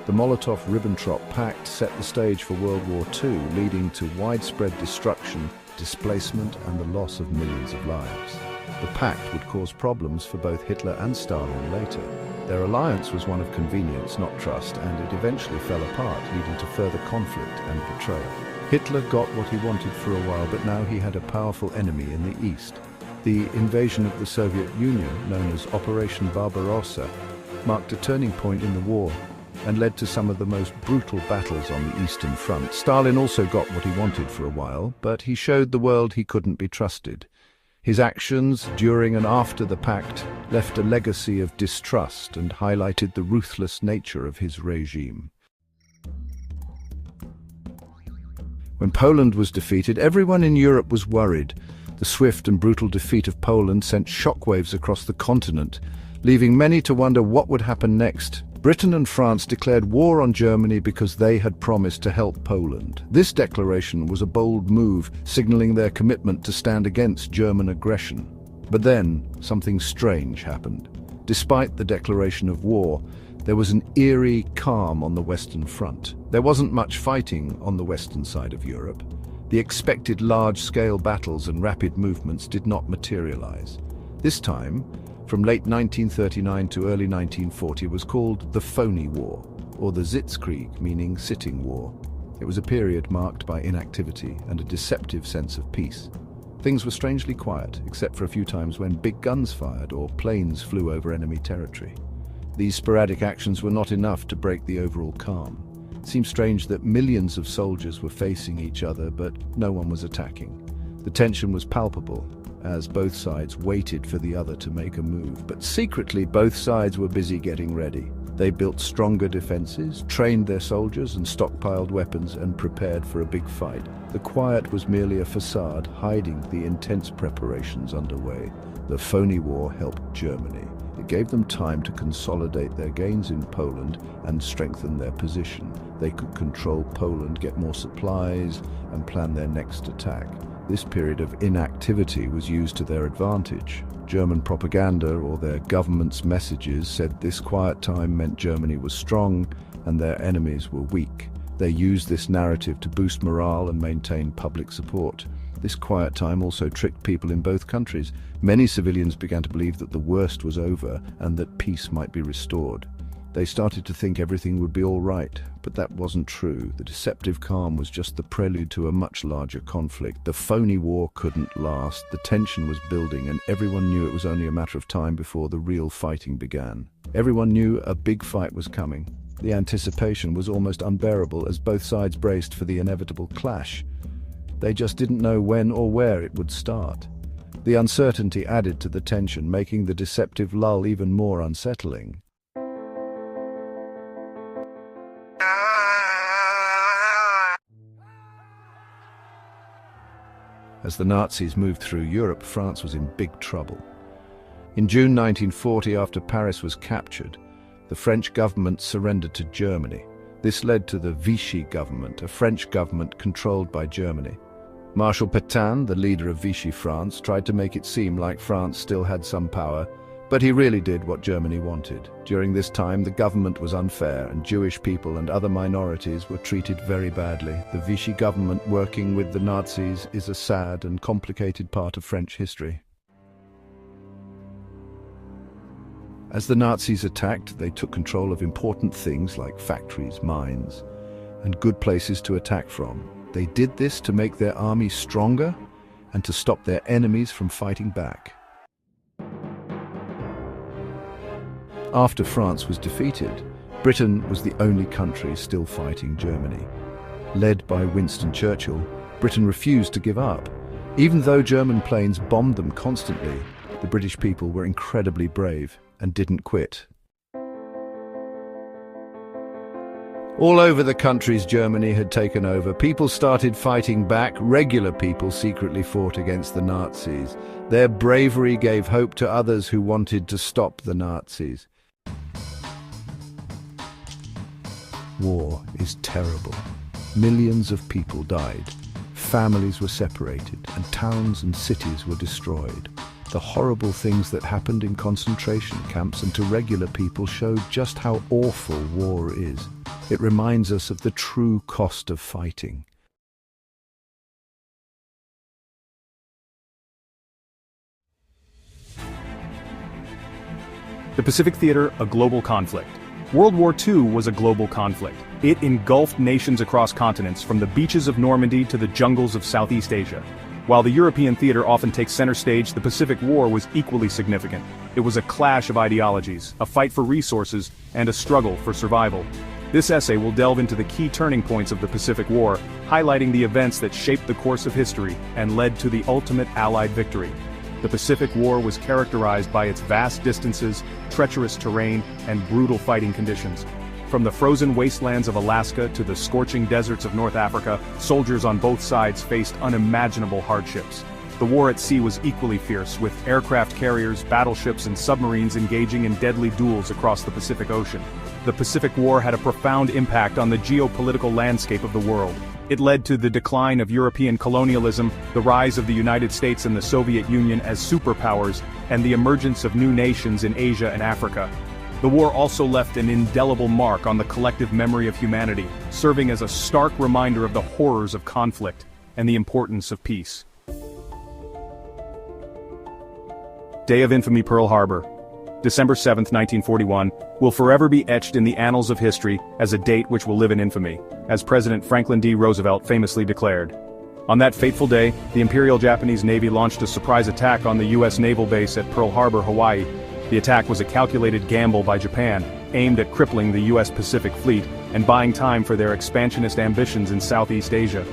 The Molotov-Ribbentrop Pact set the stage for World War II, leading to widespread destruction, displacement, and the loss of millions of lives. The pact would cause problems for both Hitler and Stalin later. Their alliance was one of convenience, not trust, and it eventually fell apart, leading to further conflict and betrayal. Hitler got what he wanted for a while, but now he had a powerful enemy in the east. The invasion of the Soviet Union, known as Operation Barbarossa, marked a turning point in the war and led to some of the most brutal battles on the Eastern Front. Stalin also got what he wanted for a while, but he showed the world he couldn't be trusted. His actions during and after the pact left a legacy of distrust and highlighted the ruthless nature of his regime. When Poland was defeated, everyone in Europe was worried. The swift and brutal defeat of Poland sent shockwaves across the continent, leaving many to wonder what would happen next. Britain and France declared war on Germany because they had promised to help Poland. This declaration was a bold move, signaling their commitment to stand against German aggression. But then, something strange happened. Despite the declaration of war, there was an eerie calm on the Western Front. There wasn't much fighting on the western side of Europe. The expected large-scale battles and rapid movements did not materialize. This time, from late 1939 to early 1940, was called the Phony War, or the Sitzkrieg, meaning sitting war. It was a period marked by inactivity and a deceptive sense of peace. Things were strangely quiet, except for a few times when big guns fired or planes flew over enemy territory. These sporadic actions were not enough to break the overall calm. It seemed strange that millions of soldiers were facing each other, but no one was attacking. The tension was palpable, as both sides waited for the other to make a move. But secretly, both sides were busy getting ready. They built stronger defenses, trained their soldiers, and stockpiled weapons and prepared for a big fight. The quiet was merely a facade, hiding the intense preparations underway. The Phony War helped Germany. It gave them time to consolidate their gains in Poland and strengthen their position. They could control Poland, get more supplies, and plan their next attack. This period of inactivity was used to their advantage. German propaganda, or their government's messages, said this quiet time meant Germany was strong and their enemies were weak. They used this narrative to boost morale and maintain public support. This quiet time also tricked people in both countries. Many civilians began to believe that the worst was over and that peace might be restored. They started to think everything would be all right, but that wasn't true. The deceptive calm was just the prelude to a much larger conflict. The Phony War couldn't last, the tension was building, and everyone knew it was only a matter of time before the real fighting began. Everyone knew a big fight was coming. The anticipation was almost unbearable as both sides braced for the inevitable clash. They just didn't know when or where it would start. The uncertainty added to the tension, making the deceptive lull even more unsettling. As the Nazis moved through Europe, France was in big trouble. In June 1940, after Paris was captured, the French government surrendered to Germany. This led to the Vichy government, a French government controlled by Germany. Marshal Pétain, the leader of Vichy France, tried to make it seem like France still had some power, but he really did what Germany wanted. During this time, the government was unfair, and Jewish people and other minorities were treated very badly. The Vichy government working with the Nazis is a sad and complicated part of French history. As the Nazis attacked, they took control of important things like factories, mines, and good places to attack from. They did this to make their army stronger and to stop their enemies from fighting back. After France was defeated, Britain was the only country still fighting Germany. Led by Winston Churchill, Britain refused to give up. Even though German planes bombed them constantly, the British people were incredibly brave and didn't quit. All over the countries Germany had taken over, people started fighting back. Regular people secretly fought against the Nazis. Their bravery gave hope to others who wanted to stop the Nazis. War is terrible. Millions of people died. Families were separated, and towns and cities were destroyed. The horrible things that happened in concentration camps and to regular people showed just how awful war is. It reminds us of the true cost of fighting. The Pacific Theater, a global conflict. World War II was a global conflict. It engulfed nations across continents, from the beaches of Normandy to the jungles of Southeast Asia. While the European theater often takes center stage, the Pacific War was equally significant. It was a clash of ideologies, a fight for resources, and a struggle for survival. This essay will delve into the key turning points of the Pacific War, highlighting the events that shaped the course of history and led to the ultimate Allied victory. The Pacific War was characterized by its vast distances, treacherous terrain, and brutal fighting conditions. From the frozen wastelands of Alaska to the scorching deserts of North Africa, soldiers on both sides faced unimaginable hardships. The war at sea was equally fierce, with aircraft carriers, battleships, and submarines engaging in deadly duels across the Pacific Ocean. the Pacific War had a profound impact on the geopolitical landscape of the world. It led to the decline of European colonialism, the rise of the United States and the Soviet Union as superpowers, and the emergence of new nations in Asia and Africa. The war also left an indelible mark on the collective memory of humanity, serving as a stark reminder of the horrors of conflict and the importance of peace. Day of Infamy, Pearl Harbor. December 7, 1941, will forever be etched in the annals of history as a date which will live in infamy, as President Franklin D. Roosevelt famously declared. On that fateful day, the Imperial Japanese Navy launched a surprise attack on the U.S. naval base at Pearl Harbor, Hawaii. The attack was a calculated gamble by Japan, aimed at crippling the U.S. Pacific Fleet and buying time for their expansionist ambitions in Southeast Asia.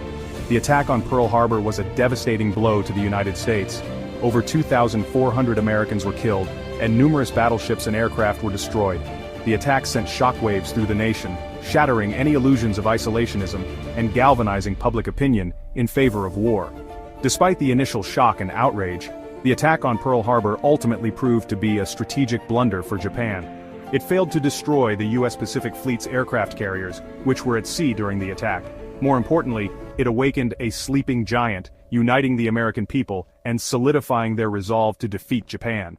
The attack on Pearl Harbor was a devastating blow to the United States. Over 2,400 Americans were killed, and numerous battleships and aircraft were destroyed. The attack sent shockwaves through the nation, shattering any illusions of isolationism and galvanizing public opinion in favor of war. Despite the initial shock and outrage, the attack on Pearl Harbor ultimately proved to be a strategic blunder for Japan. It failed to destroy the U.S. Pacific Fleet's aircraft carriers, which were at sea during the attack. More importantly, it awakened a sleeping giant, uniting the American people and solidifying their resolve to defeat Japan.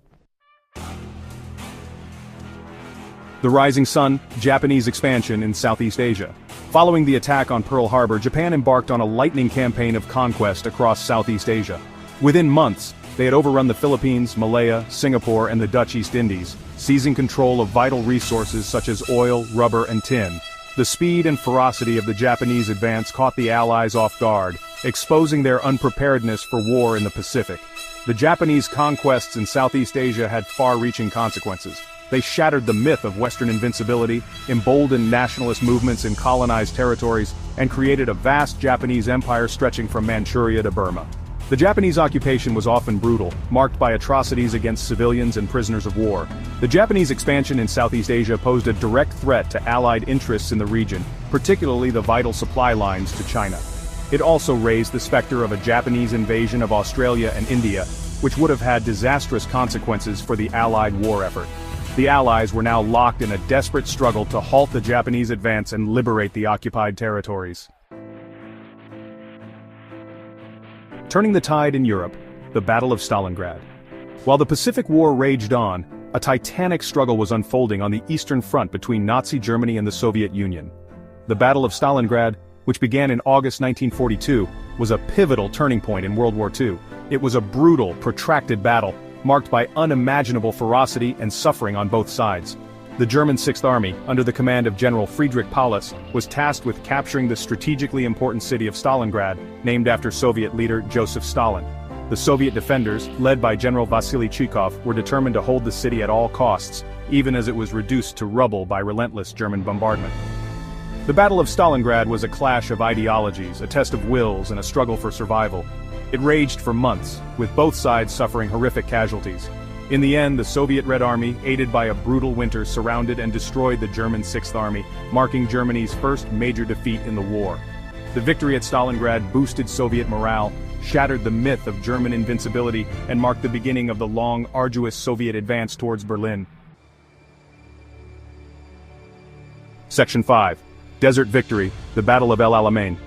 The Rising Sun, Japanese expansion in Southeast Asia. Following the attack on Pearl Harbor, Japan embarked on a lightning campaign of conquest across Southeast Asia. Within months, they had overrun the Philippines, Malaya, Singapore, and the Dutch East Indies, seizing control of vital resources such as oil, rubber, and tin. The speed and ferocity of the Japanese advance caught the Allies off guard, exposing their unpreparedness for war in the Pacific. The Japanese conquests in Southeast Asia had far-reaching consequences. They shattered the myth of Western invincibility, emboldened nationalist movements in colonized territories, and created a vast Japanese empire stretching from Manchuria to Burma. The Japanese occupation was often brutal, marked by atrocities against civilians and prisoners of war. The Japanese expansion in Southeast Asia posed a direct threat to Allied interests in the region, particularly the vital supply lines to China. It also raised the specter of a Japanese invasion of Australia and India, which would have had disastrous consequences for the Allied war effort. The Allies were now locked in a desperate struggle to halt the Japanese advance and liberate the occupied territories. Turning the tide in Europe, the Battle of Stalingrad. While the Pacific War raged on, a titanic struggle was unfolding on the Eastern Front between Nazi Germany and the Soviet Union. The Battle of Stalingrad, which began in August 1942, was a pivotal turning point in World War II. It was a brutal, protracted battle, marked by unimaginable ferocity and suffering on both sides. The German Sixth Army, under the command of General Friedrich Paulus, was tasked with capturing the strategically important city of Stalingrad, named after Soviet leader Joseph Stalin. The Soviet defenders, led by General Vasily Zhukov, were determined to hold the city at all costs, even as it was reduced to rubble by relentless German bombardment. The Battle of Stalingrad was a clash of ideologies, a test of wills, and a struggle for survival. It raged for months, with both sides suffering horrific casualties. In the end, the Soviet Red Army, aided by a brutal winter, surrounded and destroyed the German Sixth Army, marking Germany's first major defeat in the war. The victory at Stalingrad boosted Soviet morale, shattered the myth of German invincibility, and marked the beginning of the long, arduous Soviet advance towards Berlin. Section 5. Desert Victory, the Battle of El Alamein.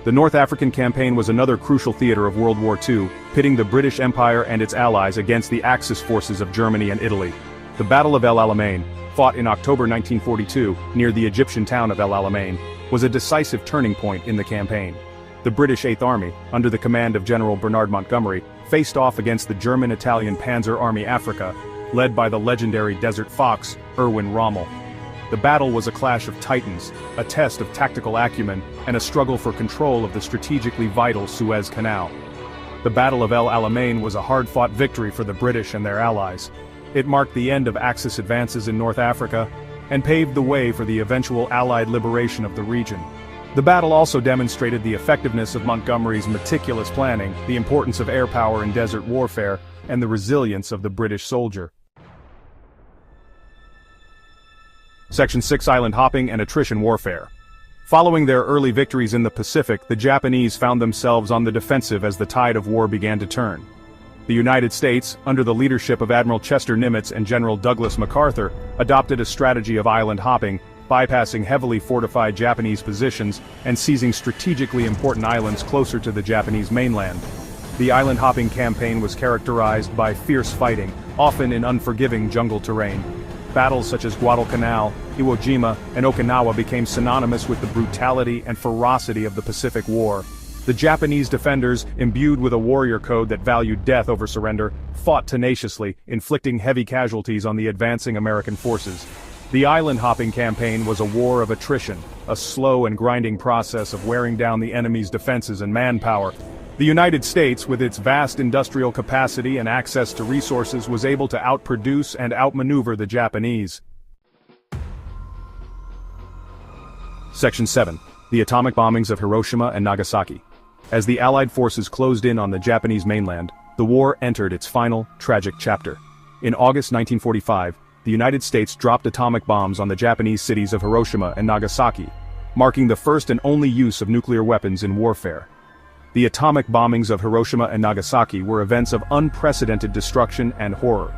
The North African campaign was another crucial theater of World War II, pitting the British Empire and its allies against the Axis forces of Germany and Italy. The Battle of El Alamein, fought in October 1942 near the Egyptian town of El Alamein, was a decisive turning point in the campaign. The British Eighth Army, under the command of General Bernard Montgomery, faced off against the German-Italian Panzer Army Africa, led by the legendary Desert Fox, Erwin Rommel. The battle was a clash of titans, a test of tactical acumen, and a struggle for control of the strategically vital Suez Canal. The Battle of El Alamein was a hard-fought victory for the British and their allies. It marked the end of Axis advances in North Africa, and paved the way for the eventual Allied liberation of the region. The battle also demonstrated the effectiveness of Montgomery's meticulous planning, the importance of air power in desert warfare, and the resilience of the British soldier. Section 6. Island Hopping and Attrition Warfare. Following their early victories in the Pacific, the Japanese found themselves on the defensive as the tide of war began to turn. The United States, under the leadership of Admiral Chester Nimitz and General Douglas MacArthur, adopted a strategy of island hopping, bypassing heavily fortified Japanese positions and seizing strategically important islands closer to the Japanese mainland. The island-hopping campaign was characterized by fierce fighting, often in unforgiving jungle terrain. Battles such as Guadalcanal, Iwo Jima, and Okinawa became synonymous with the brutality and ferocity of the Pacific War. The Japanese defenders, imbued with a warrior code that valued death over surrender, fought tenaciously, inflicting heavy casualties on the advancing American forces. The island-hopping campaign was a war of attrition, a slow and grinding process of wearing down the enemy's defenses and manpower. The United States, with its vast industrial capacity and access to resources, was able to outproduce and outmaneuver the Japanese. Section 7. The atomic bombings of Hiroshima and Nagasaki. As the Allied forces closed in on the Japanese mainland, the war entered its final, tragic chapter. In August 1945, the United States dropped atomic bombs on the Japanese cities of Hiroshima and Nagasaki, marking the first and only use of nuclear weapons in warfare. The atomic bombings of Hiroshima and Nagasaki were events of unprecedented destruction and horror.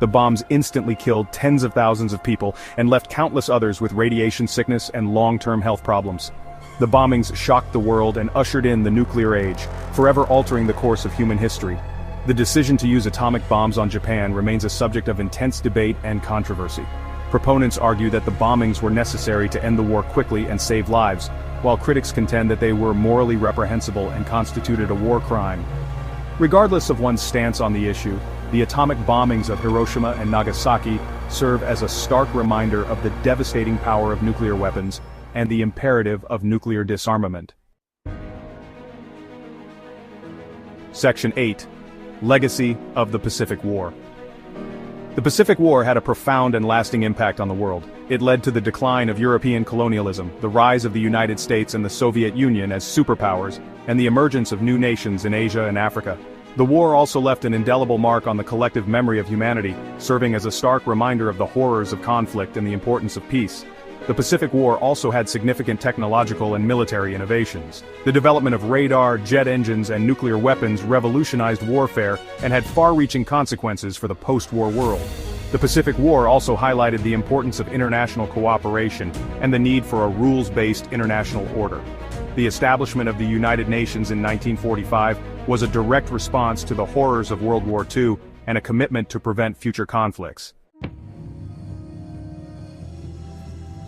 The bombs instantly killed tens of thousands of people and left countless others with radiation sickness and long-term health problems. The bombings shocked the world and ushered in the nuclear age, forever altering the course of human history. The decision to use atomic bombs on Japan remains a subject of intense debate and controversy. Proponents argue that the bombings were necessary to end the war quickly and save lives, while critics contend that they were morally reprehensible and constituted a war crime. Regardless of one's stance on the issue, the atomic bombings of Hiroshima and Nagasaki serve as a stark reminder of the devastating power of nuclear weapons and the imperative of nuclear disarmament. Section 8. Legacy of the Pacific War. The Pacific War had a profound and lasting impact on the world. It led to the decline of European colonialism, the rise of the United States and the Soviet Union as superpowers, and the emergence of new nations in Asia and Africa. The war also left an indelible mark on the collective memory of humanity, serving as a stark reminder of the horrors of conflict and the importance of peace. The Pacific War also had significant technological and military innovations. The development of radar, jet engines, and nuclear weapons revolutionized warfare and had far-reaching consequences for the post-war world. The Pacific War also highlighted the importance of international cooperation and the need for a rules-based international order. The establishment of the United Nations in 1945 was a direct response to the horrors of World War II and a commitment to prevent future conflicts.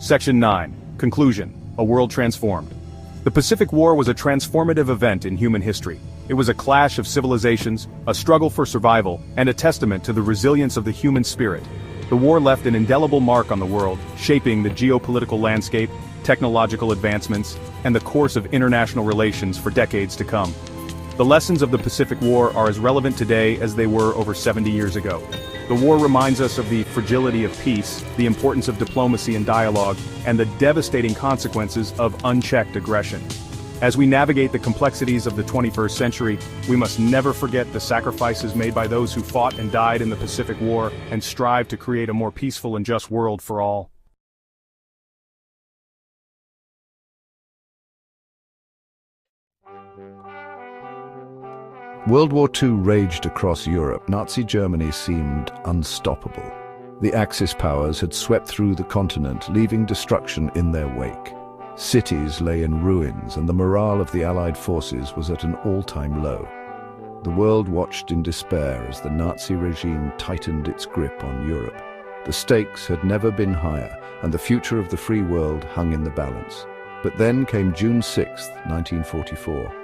Section 9. Conclusion. A world transformed. The Pacific War was a transformative event in human history. It was a clash of civilizations, a struggle for survival, and a testament to the resilience of the human spirit. The war left an indelible mark on the world, shaping the geopolitical landscape, technological advancements, and the course of international relations for decades to come. The lessons of the Pacific War are as relevant today as they were over 70 years ago. The war reminds us of the fragility of peace, the importance of diplomacy and dialogue, and the devastating consequences of unchecked aggression. As we navigate the complexities of the 21st century, we must never forget the sacrifices made by those who fought and died in the Pacific War and strive to create a more peaceful and just world for all. World War II raged across Europe. Nazi Germany seemed unstoppable. The Axis powers had swept through the continent, leaving destruction in their wake. Cities lay in ruins, and the morale of the Allied forces was at an all-time low. The world watched in despair as the Nazi regime tightened its grip on Europe. The stakes had never been higher, and the future of the free world hung in the balance. But then came June 6, 1944.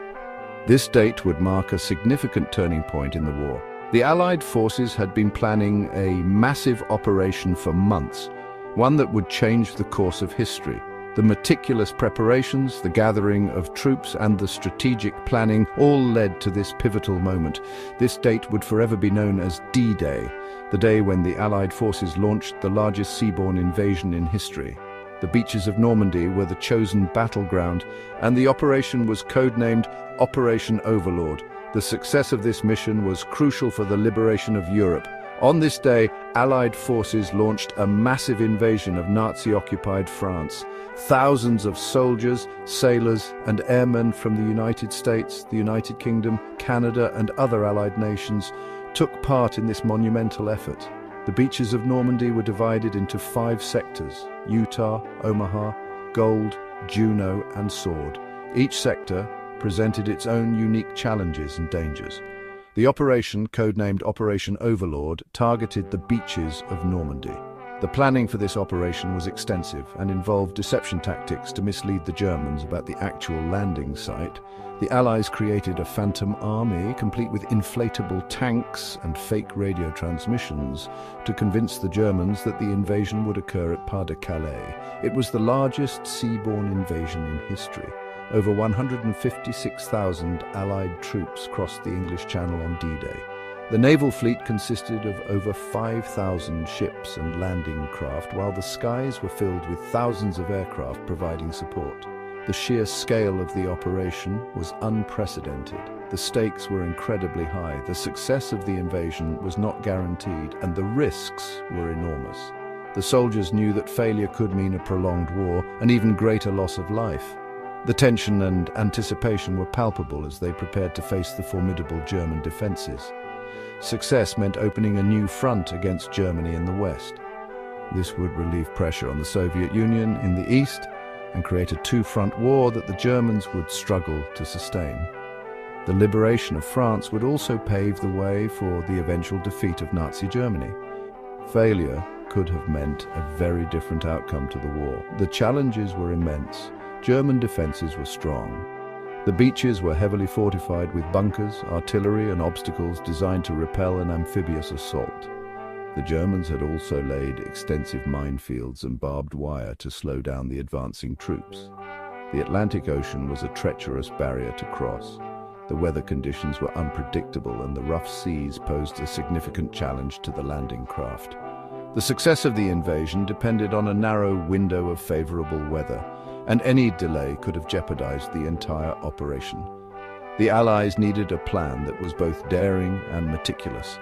This date would mark a significant turning point in the war. The Allied forces had been planning a massive operation for months, one that would change the course of history. The meticulous preparations, the gathering of troops, and the strategic planning all led to this pivotal moment. This date would forever be known as D-Day, the day when the Allied forces launched the largest seaborne invasion in history. The beaches of Normandy were the chosen battleground, and the operation was codenamed Operation Overlord. The success of this mission was crucial for the liberation of Europe. On this day, Allied forces launched a massive invasion of Nazi-occupied France. Thousands of soldiers, sailors, and airmen from the United States, the United Kingdom, Canada, and other Allied nations took part in this monumental effort. The beaches of Normandy were divided into 5 sectors: Utah, Omaha, Gold, Juno, and Sword. Each sector presented its own unique challenges and dangers. The operation, codenamed Operation Overlord, targeted the beaches of Normandy. The planning for this operation was extensive and involved deception tactics to mislead the Germans about the actual landing site. The Allies created a phantom army, complete with inflatable tanks and fake radio transmissions, to convince the Germans that the invasion would occur at Pas-de-Calais. It was the largest seaborne invasion in history. Over 156,000 Allied troops crossed the English Channel on D-Day. The naval fleet consisted of over 5,000 ships and landing craft, while the skies were filled with thousands of aircraft providing support. The sheer scale of the operation was unprecedented. The stakes were incredibly high. The success of the invasion was not guaranteed, and the risks were enormous. The soldiers knew that failure could mean a prolonged war, an even greater loss of life. The tension and anticipation were palpable as they prepared to face the formidable German defenses. Success meant opening a new front against Germany in the west. This would relieve pressure on the Soviet Union in the east and create a two-front war that the Germans would struggle to sustain. The liberation of France would also pave the way for the eventual defeat of Nazi Germany. Failure could have meant a very different outcome to the war. The challenges were immense. German defenses were strong. The beaches were heavily fortified with bunkers, artillery, and obstacles designed to repel an amphibious assault. The Germans had also laid extensive minefields and barbed wire to slow down the advancing troops. The Atlantic Ocean was a treacherous barrier to cross. The weather conditions were unpredictable, and the rough seas posed a significant challenge to the landing craft. The success of the invasion depended on a narrow window of favorable weather, and any delay could have jeopardized the entire operation. The Allies needed a plan that was both daring and meticulous.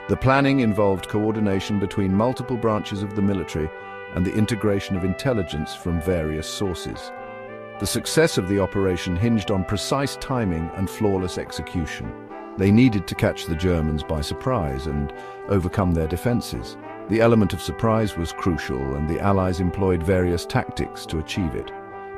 The planning involved coordination between multiple branches of the military and the integration of intelligence from various sources. The success of the operation hinged on precise timing and flawless execution. They needed to catch the Germans by surprise and overcome their defenses. The element of surprise was crucial, and the Allies employed various tactics to achieve it.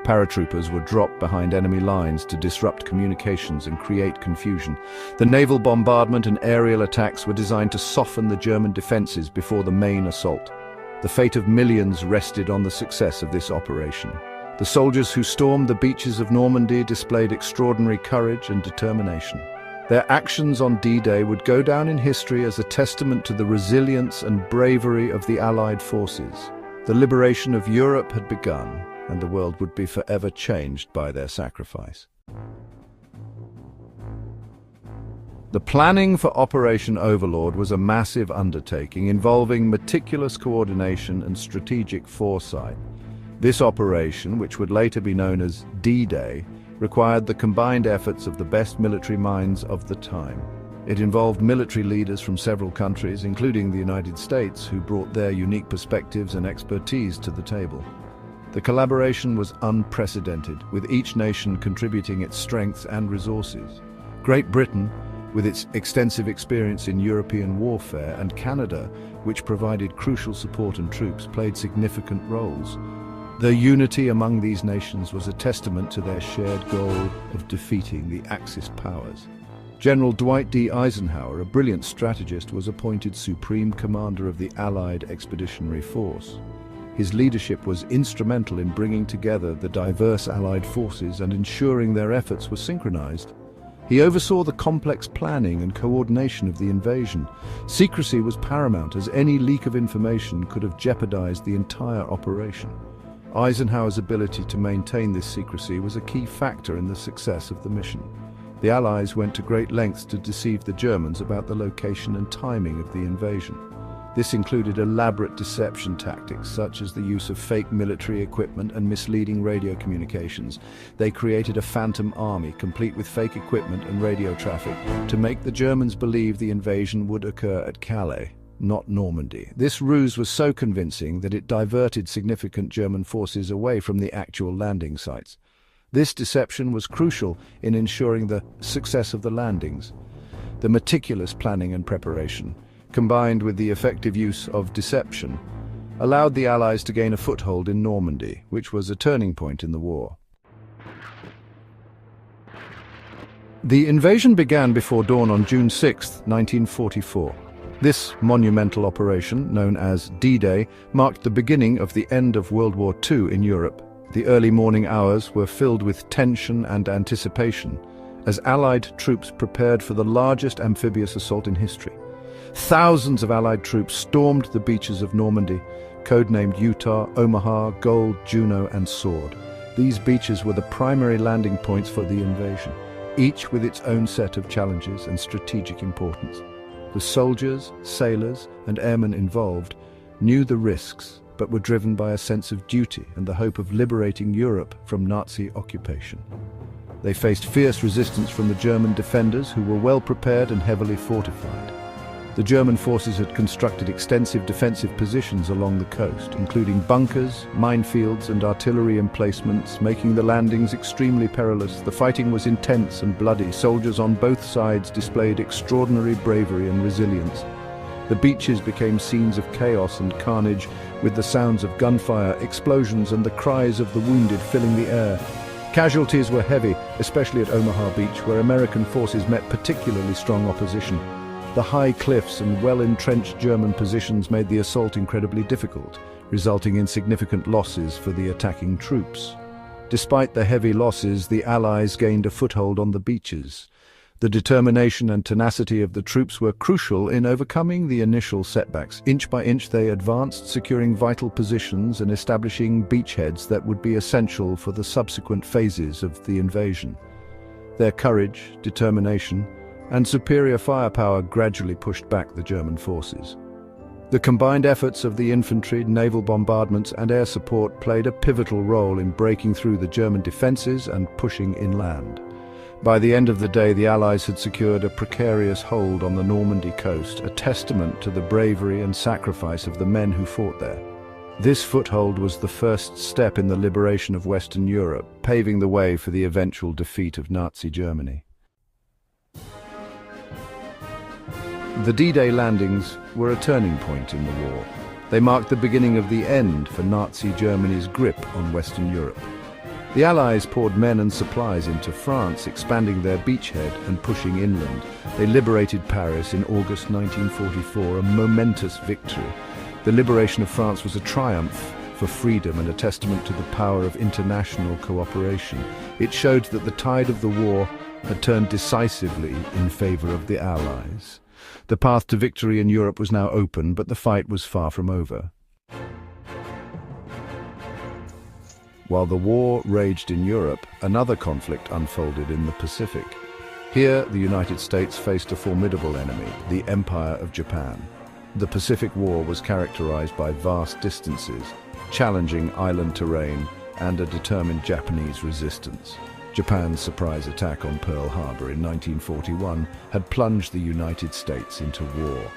Paratroopers were dropped behind enemy lines to disrupt communications and create confusion. The naval bombardment and aerial attacks were designed to soften the German defenses before the main assault. The fate of millions rested on the success of this operation. The soldiers who stormed the beaches of Normandy displayed extraordinary courage and determination. Their actions on D-Day would go down in history as a testament to the resilience and bravery of the Allied forces. The liberation of Europe had begun, and the world would be forever changed by their sacrifice. The planning for Operation Overlord was a massive undertaking involving meticulous coordination and strategic foresight. This operation, which would later be known as D-Day, required the combined efforts of the best military minds of the time. It involved military leaders from several countries, including the United States, who brought their unique perspectives and expertise to the table. The collaboration was unprecedented, with each nation contributing its strengths and resources. Great Britain, with its extensive experience in European warfare, and Canada, which provided crucial support and troops, played significant roles. Their unity among these nations was a testament to their shared goal of defeating the Axis powers. General Dwight D. Eisenhower, a brilliant strategist, was appointed Supreme Commander of the Allied Expeditionary Force. His leadership was instrumental in bringing together the diverse Allied forces and ensuring their efforts were synchronized. He oversaw the complex planning and coordination of the invasion. Secrecy was paramount, as any leak of information could have jeopardized the entire operation. Eisenhower's ability to maintain this secrecy was a key factor in the success of the mission. The Allies went to great lengths to deceive the Germans about the location and timing of the invasion. This included elaborate deception tactics, such as the use of fake military equipment and misleading radio communications. They created a phantom army, complete with fake equipment and radio traffic, to make the Germans believe the invasion would occur at Calais, not Normandy. This ruse was so convincing that it diverted significant German forces away from the actual landing sites. This deception was crucial in ensuring the success of the landings. The meticulous planning and preparation, combined with the effective use of deception, allowed the Allies to gain a foothold in Normandy, which was a turning point in the war. The invasion began before dawn on June 6, 1944. This monumental operation, known as D-Day, marked the beginning of the end of World War II in Europe. The early morning hours were filled with tension and anticipation, as Allied troops prepared for the largest amphibious assault in history. Thousands of Allied troops stormed the beaches of Normandy, codenamed Utah, Omaha, Gold, Juno, and Sword. These beaches were the primary landing points for the invasion, each with its own set of challenges and strategic importance. The soldiers, sailors, and airmen involved knew the risks, but were driven by a sense of duty and the hope of liberating Europe from Nazi occupation. They faced fierce resistance from the German defenders, who were well prepared and heavily fortified. The German forces had constructed extensive defensive positions along the coast, including bunkers, minefields, and artillery emplacements, making the landings extremely perilous. The fighting was intense and bloody. Soldiers on both sides displayed extraordinary bravery and resilience. The beaches became scenes of chaos and carnage, with the sounds of gunfire, explosions, and the cries of the wounded filling the air. Casualties were heavy, especially at Omaha Beach, where American forces met particularly strong opposition. The high cliffs and well-entrenched German positions made the assault incredibly difficult, resulting in significant losses for the attacking troops. Despite the heavy losses, the Allies gained a foothold on the beaches. The determination and tenacity of the troops were crucial in overcoming the initial setbacks. Inch by inch they advanced, securing vital positions and establishing beachheads that would be essential for the subsequent phases of the invasion. Their courage, determination, and superior firepower gradually pushed back the German forces. The combined efforts of the infantry, naval bombardments, and air support played a pivotal role in breaking through the German defenses and pushing inland. By the end of the day, the Allies had secured a precarious hold on the Normandy coast, a testament to the bravery and sacrifice of the men who fought there. This foothold was the first step in the liberation of Western Europe, paving the way for the eventual defeat of Nazi Germany. The D-Day landings were a turning point in the war. They marked the beginning of the end for Nazi Germany's grip on Western Europe. The Allies poured men and supplies into France, expanding their beachhead and pushing inland. They liberated Paris in August 1944, a momentous victory. The liberation of France was a triumph for freedom and a testament to the power of international cooperation. It showed that the tide of the war had turned decisively in favor of the Allies. The path to victory in Europe was now open, but the fight was far from over. While the war raged in Europe, another conflict unfolded in the Pacific. Here, the United States faced a formidable enemy, the Empire of Japan. The Pacific War was characterized by vast distances, challenging island terrain, and a determined Japanese resistance. Japan's surprise attack on Pearl Harbor in 1941 had plunged the United States into war.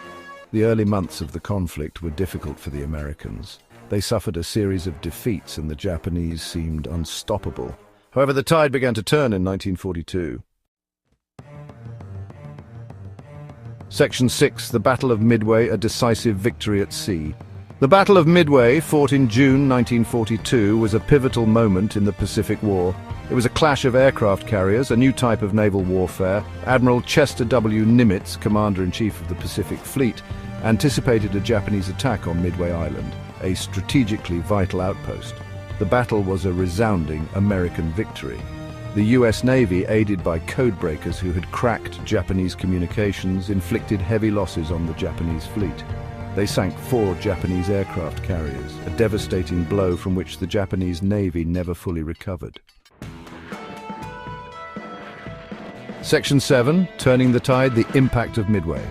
The early months of the conflict were difficult for the Americans. They suffered a series of defeats and the Japanese seemed unstoppable. However, the tide began to turn in 1942. Section 6, the Battle of Midway, a decisive victory at sea. The Battle of Midway, fought in June 1942, was a pivotal moment in the Pacific War. It was a clash of aircraft carriers, a new type of naval warfare. Admiral Chester W. Nimitz, Commander-in-Chief of the Pacific Fleet, anticipated a Japanese attack on Midway Island, a strategically vital outpost. The battle was a resounding American victory. The US Navy, aided by codebreakers who had cracked Japanese communications, inflicted heavy losses on the Japanese fleet. They sank 4 Japanese aircraft carriers, a devastating blow from which the Japanese Navy never fully recovered. Section 7, Turning the Tide, the Impact of Midway.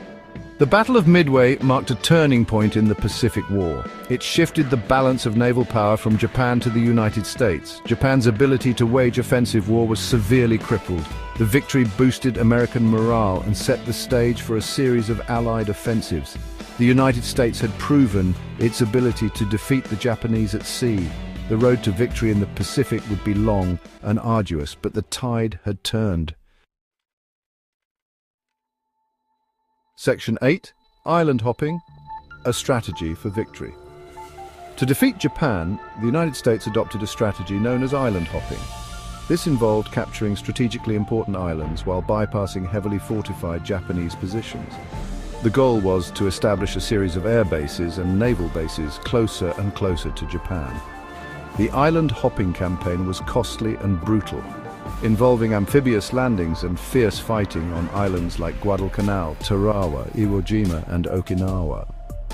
The Battle of Midway marked a turning point in the Pacific War. It shifted the balance of naval power from Japan to the United States. Japan's ability to wage offensive war was severely crippled. The victory boosted American morale and set the stage for a series of Allied offensives. The United States had proven its ability to defeat the Japanese at sea. The road to victory in the Pacific would be long and arduous, but the tide had turned. Section 8, Island hopping, a strategy for victory. To defeat Japan, the United States adopted a strategy known as island hopping. This involved capturing strategically important islands while bypassing heavily fortified Japanese positions. The goal was to establish a series of air bases and naval bases closer and closer to Japan. The island hopping campaign was costly and brutal, involving amphibious landings and fierce fighting on islands like Guadalcanal, Tarawa, Iwo Jima, and Okinawa.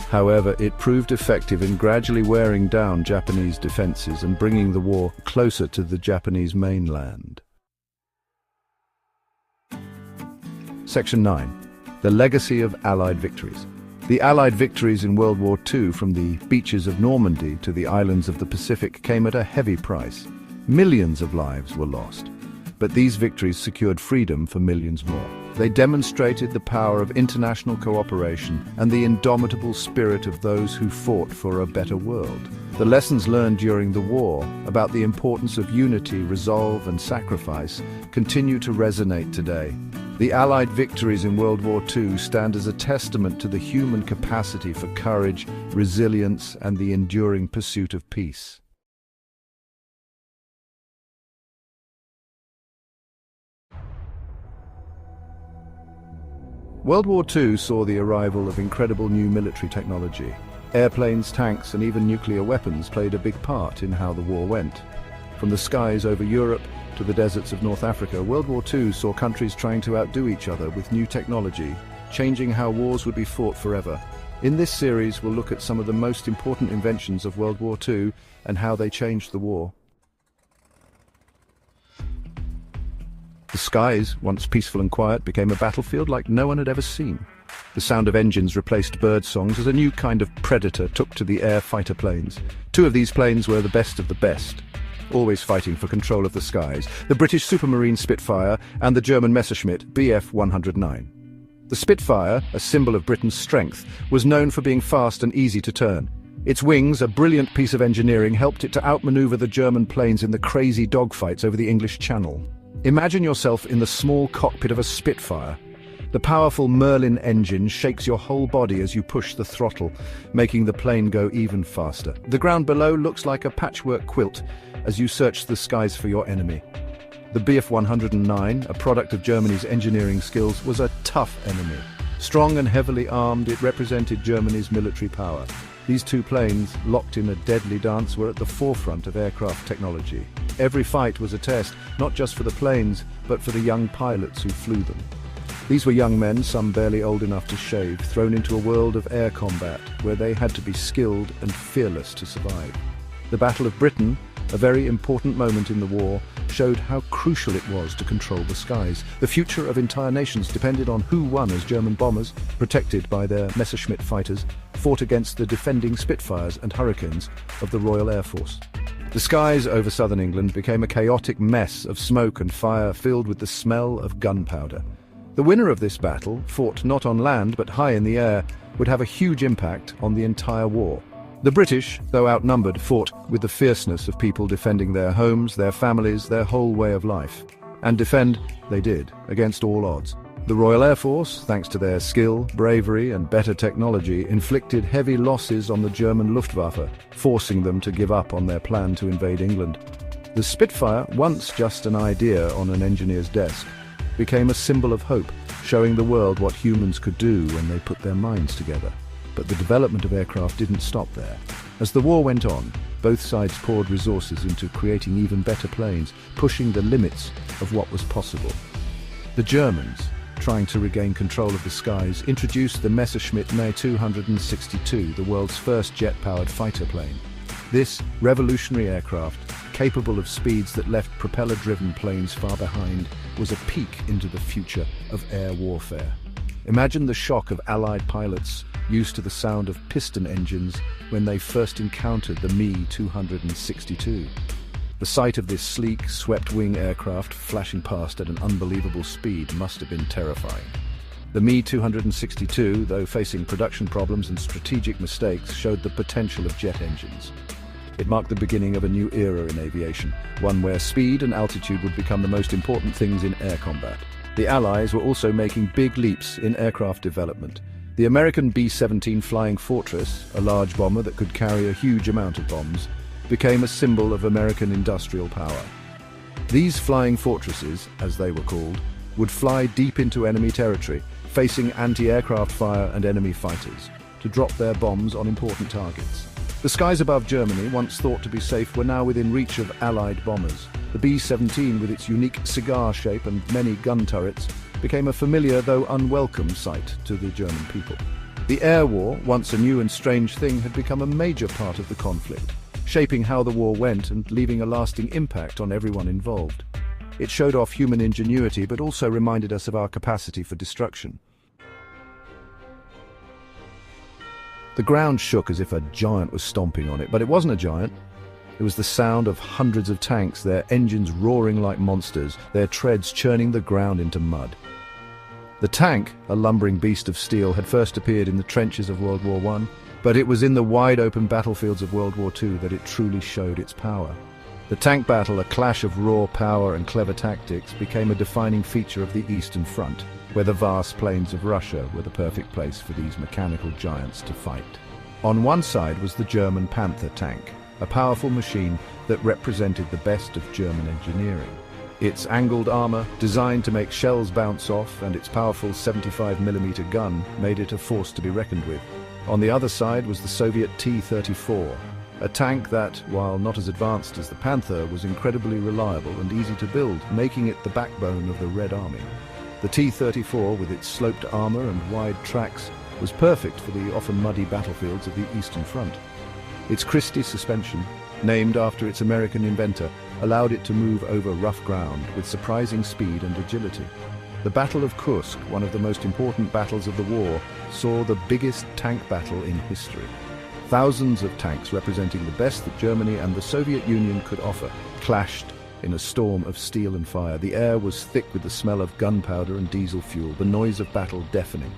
However, it proved effective in gradually wearing down Japanese defenses and bringing the war closer to the Japanese mainland. Section 9. The Legacy of Allied Victories. The Allied victories in World War II, from the beaches of Normandy to the islands of the Pacific, came at a heavy price. Millions of lives were lost. But these victories secured freedom for millions more. They demonstrated the power of international cooperation and the indomitable spirit of those who fought for a better world. The lessons learned during the war about the importance of unity, resolve, and sacrifice continue to resonate today. The Allied victories in World War II stand as a testament to the human capacity for courage, resilience, and the enduring pursuit of peace. World War II saw the arrival of incredible new military technology. Airplanes, tanks, and even nuclear weapons played a big part in how the war went. From the skies over Europe to the deserts of North Africa, World War II saw countries trying to outdo each other with new technology, changing how wars would be fought forever. In this series, we'll look at some of the most important inventions of World War II and how they changed the war. The skies, once peaceful and quiet, became a battlefield like no one had ever seen. The sound of engines replaced bird songs as a new kind of predator took to the air fighter planes. Two of these planes were the best of the best, always fighting for control of the skies: the British Supermarine Spitfire and the German Messerschmitt Bf 109. The Spitfire, a symbol of Britain's strength, was known for being fast and easy to turn. Its wings, a brilliant piece of engineering, helped it to outmaneuver the German planes in the crazy dogfights over the English Channel. Imagine yourself in the small cockpit of a Spitfire. The powerful Merlin engine shakes your whole body as you push the throttle, making the plane go even faster. The ground below looks like a patchwork quilt as you search the skies for your enemy. The Bf 109, a product of Germany's engineering skills, was a tough enemy. Strong and heavily armed, it represented Germany's military power. These two planes, locked in a deadly dance, were at the forefront of aircraft technology. Every fight was a test, not just for the planes, but for the young pilots who flew them. These were young men, some barely old enough to shave, thrown into a world of air combat, where they had to be skilled and fearless to survive. The Battle of Britain, a very important moment in the war, showed how crucial it was to control the skies. The future of entire nations depended on who won, as German bombers, protected by their Messerschmitt fighters, fought against the defending Spitfires and Hurricanes of the Royal Air Force. The skies over southern England became a chaotic mess of smoke and fire filled with the smell of gunpowder. The winner of this battle, fought not on land but high in the air, would have a huge impact on the entire war. The British, though outnumbered, fought with the fierceness of people defending their homes, their families, their whole way of life. And defend they did, against all odds. The Royal Air Force, thanks to their skill, bravery, and better technology, inflicted heavy losses on the German Luftwaffe, forcing them to give up on their plan to invade England. The Spitfire, once just an idea on an engineer's desk, became a symbol of hope, showing the world what humans could do when they put their minds together. But the development of aircraft didn't stop there. As the war went on, both sides poured resources into creating even better planes, pushing the limits of what was possible. The Germans, trying to regain control of the skies, introduced the Messerschmitt Me 262, the world's first jet-powered fighter plane. This revolutionary aircraft, capable of speeds that left propeller-driven planes far behind, was a peek into the future of air warfare. Imagine the shock of Allied pilots, used to the sound of piston engines, when they first encountered the Me 262. The sight of this sleek, swept-wing aircraft flashing past at an unbelievable speed must have been terrifying. The Me 262, though facing production problems and strategic mistakes, showed the potential of jet engines. It marked the beginning of a new era in aviation, one where speed and altitude would become the most important things in air combat. The Allies were also making big leaps in aircraft development. The American B-17 Flying Fortress, a large bomber that could carry a huge amount of bombs, became a symbol of American industrial power. These flying fortresses, as they were called, would fly deep into enemy territory, facing anti-aircraft fire and enemy fighters, to drop their bombs on important targets. The skies above Germany, once thought to be safe, were now within reach of Allied bombers. The B-17, with its unique cigar shape and many gun turrets, became a familiar though unwelcome sight to the German people. The air war, once a new and strange thing, had become a major part of the conflict, shaping how the war went and leaving a lasting impact on everyone involved. It showed off human ingenuity but also reminded us of our capacity for destruction. The ground shook as if a giant was stomping on it, but it wasn't a giant. It was the sound of hundreds of tanks, their engines roaring like monsters, their treads churning the ground into mud. The tank, a lumbering beast of steel, had first appeared in the trenches of World War I, but it was in the wide-open battlefields of World War II that it truly showed its power. The tank battle, a clash of raw power and clever tactics, became a defining feature of the Eastern Front, where the vast plains of Russia were the perfect place for these mechanical giants to fight. On one side was the German Panther tank, a powerful machine that represented the best of German engineering. Its angled armor, designed to make shells bounce off, and its powerful 75mm gun made it a force to be reckoned with. On the other side was the Soviet T-34, a tank that, while not as advanced as the Panther, was incredibly reliable and easy to build, making it the backbone of the Red Army. The T-34, with its sloped armor and wide tracks, was perfect for the often muddy battlefields of the Eastern Front. Its Christie suspension, named after its American inventor, allowed it to move over rough ground with surprising speed and agility. The Battle of Kursk, one of the most important battles of the war, saw the biggest tank battle in history. Thousands of tanks representing the best that Germany and the Soviet Union could offer clashed in a storm of steel and fire. The air was thick with the smell of gunpowder and diesel fuel, the noise of battle deafening.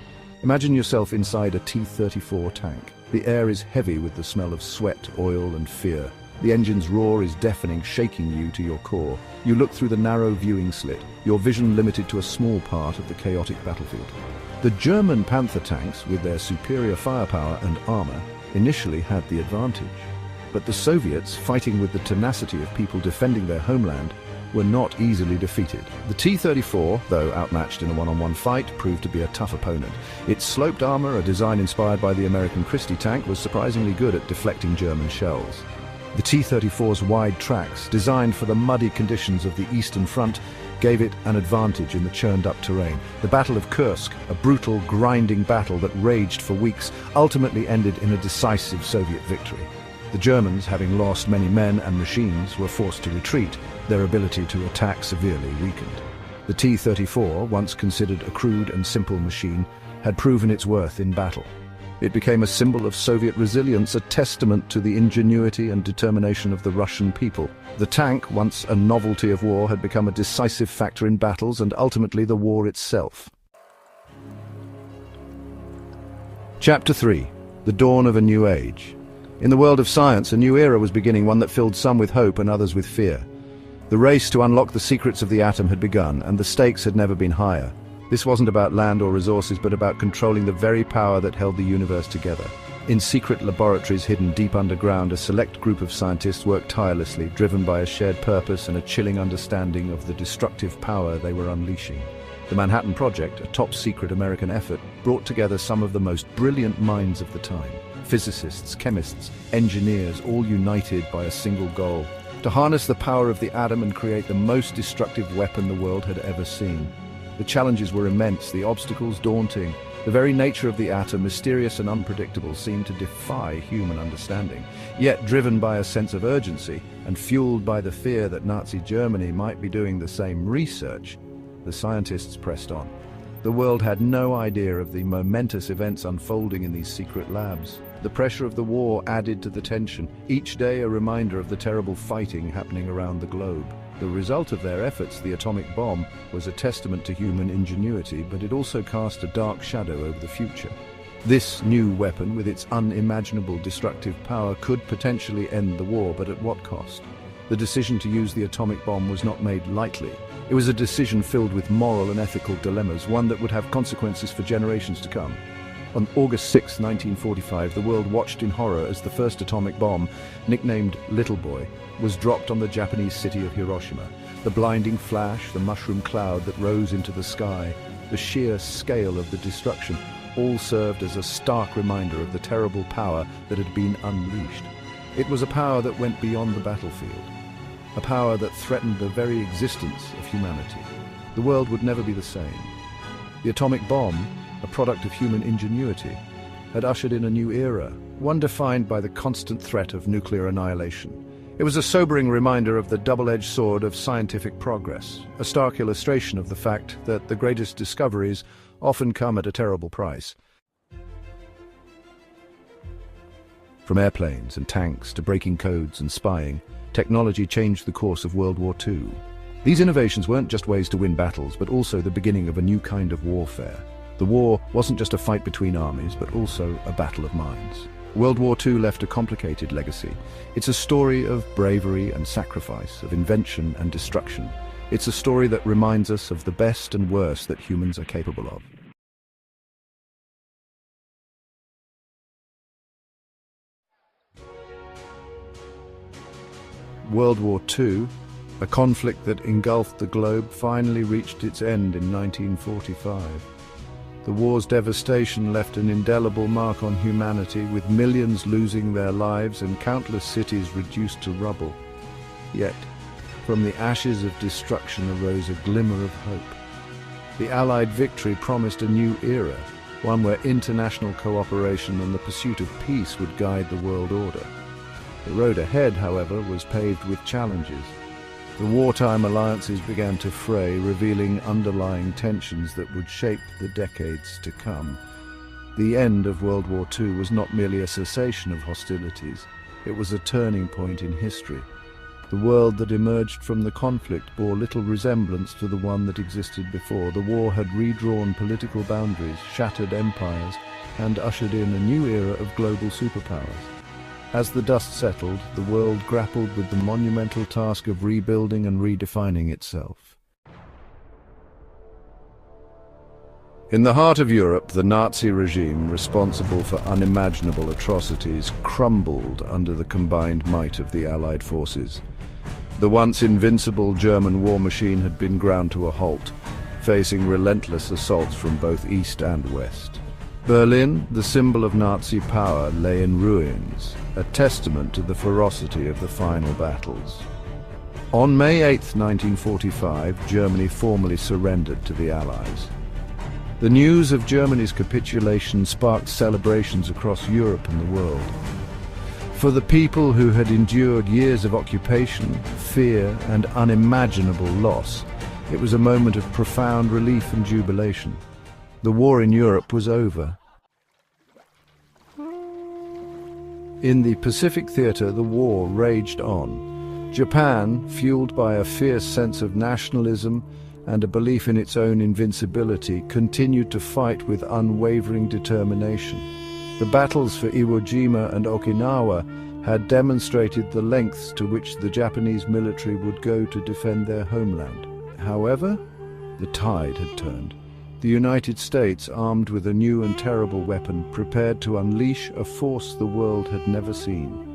Imagine yourself inside a T-34 tank. The air is heavy with the smell of sweat, oil and fear. The engine's roar is deafening, shaking you to your core. You look through the narrow viewing slit, your vision limited to a small part of the chaotic battlefield. The German Panther tanks, with their superior firepower and armor, initially had the advantage. But the Soviets, fighting with the tenacity of people defending their homeland, were not easily defeated. The T-34, though outmatched in a one-on-one fight, proved to be a tough opponent. Its sloped armor, a design inspired by the American Christie tank, was surprisingly good at deflecting German shells. The T-34's wide tracks, designed for the muddy conditions of the Eastern Front, gave it an advantage in the churned-up terrain. The Battle of Kursk, a brutal, grinding battle that raged for weeks, ultimately ended in a decisive Soviet victory. The Germans, having lost many men and machines, were forced to retreat, their ability to attack severely weakened. The T-34, once considered a crude and simple machine, had proven its worth in battle. It became a symbol of Soviet resilience, a testament to the ingenuity and determination of the Russian people. The tank, once a novelty of war, had become a decisive factor in battles and ultimately the war itself. Chapter 3. The Dawn of a New Age. In the world of science, a new era was beginning, one that filled some with hope and others with fear. The race to unlock the secrets of the atom had begun, and the stakes had never been higher. This wasn't about land or resources, but about controlling the very power that held the universe together. In secret laboratories hidden deep underground, a select group of scientists worked tirelessly, driven by a shared purpose and a chilling understanding of the destructive power they were unleashing. The Manhattan Project, a top-secret American effort, brought together some of the most brilliant minds of the time. Physicists, chemists, engineers, all united by a single goal: to harness the power of the atom and create the most destructive weapon the world had ever seen. The challenges were immense, the obstacles daunting. The very nature of the atom, mysterious and unpredictable, seemed to defy human understanding. Yet, driven by a sense of urgency and fueled by the fear that Nazi Germany might be doing the same research, the scientists pressed on. The world had no idea of the momentous events unfolding in these secret labs. The pressure of the war added to the tension, each day a reminder of the terrible fighting happening around the globe. The result of their efforts, the atomic bomb, was a testament to human ingenuity, but it also cast a dark shadow over the future. This new weapon, with its unimaginable destructive power, could potentially end the war, but at what cost? The decision to use the atomic bomb was not made lightly. It was a decision filled with moral and ethical dilemmas, one that would have consequences for generations to come. On August 6, 1945, the world watched in horror as the first atomic bomb, nicknamed Little Boy, was dropped on the Japanese city of Hiroshima. The blinding flash, the mushroom cloud that rose into the sky, the sheer scale of the destruction, all served as a stark reminder of the terrible power that had been unleashed. It was a power that went beyond the battlefield, a power that threatened the very existence of humanity. The world would never be the same. The atomic bomb, a product of human ingenuity, had ushered in a new era, one defined by the constant threat of nuclear annihilation. It was a sobering reminder of the double-edged sword of scientific progress, a stark illustration of the fact that the greatest discoveries often come at a terrible price. From airplanes and tanks to breaking codes and spying, technology changed the course of World War II. These innovations weren't just ways to win battles, but also the beginning of a new kind of warfare. The war wasn't just a fight between armies, but also a battle of minds. World War II left a complicated legacy. It's a story of bravery and sacrifice, of invention and destruction. It's a story that reminds us of the best and worst that humans are capable of. World War II, a conflict that engulfed the globe, finally reached its end in 1945. The war's devastation left an indelible mark on humanity, with millions losing their lives and countless cities reduced to rubble. Yet, from the ashes of destruction arose a glimmer of hope. The Allied victory promised a new era, one where international cooperation and the pursuit of peace would guide the world order. The road ahead, however, was paved with challenges. The wartime alliances began to fray, revealing underlying tensions that would shape the decades to come. The end of World War II was not merely a cessation of hostilities, it was a turning point in history. The world that emerged from the conflict bore little resemblance to the one that existed before. The war had redrawn political boundaries, shattered empires, and ushered in a new era of global superpowers. As the dust settled, the world grappled with the monumental task of rebuilding and redefining itself. In the heart of Europe, the Nazi regime, responsible for unimaginable atrocities, crumbled under the combined might of the Allied forces. The once invincible German war machine had been ground to a halt, facing relentless assaults from both east and west. Berlin, the symbol of Nazi power, lay in ruins, a testament to the ferocity of the final battles. On May 8, 1945, Germany formally surrendered to the Allies. The news of Germany's capitulation sparked celebrations across Europe and the world. For the people who had endured years of occupation, fear, and unimaginable loss, it was a moment of profound relief and jubilation. The war in Europe was over. In the Pacific theater, the war raged on. Japan, fueled by a fierce sense of nationalism and a belief in its own invincibility, continued to fight with unwavering determination. The battles for Iwo Jima and Okinawa had demonstrated the lengths to which the Japanese military would go to defend their homeland. However, the tide had turned. The United States, armed with a new and terrible weapon, prepared to unleash a force the world had never seen.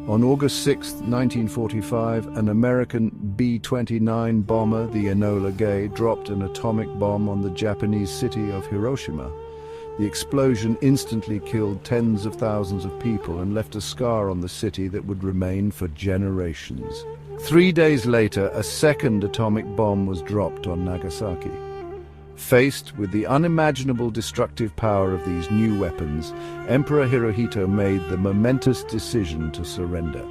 On August 6, 1945, an American B-29 bomber, the Enola Gay, dropped an atomic bomb on the Japanese city of Hiroshima. The explosion instantly killed tens of thousands of people and left a scar on the city that would remain for generations. 3 days later, a second atomic bomb was dropped on Nagasaki. Faced with the unimaginable destructive power of these new weapons, Emperor Hirohito made the momentous decision to surrender.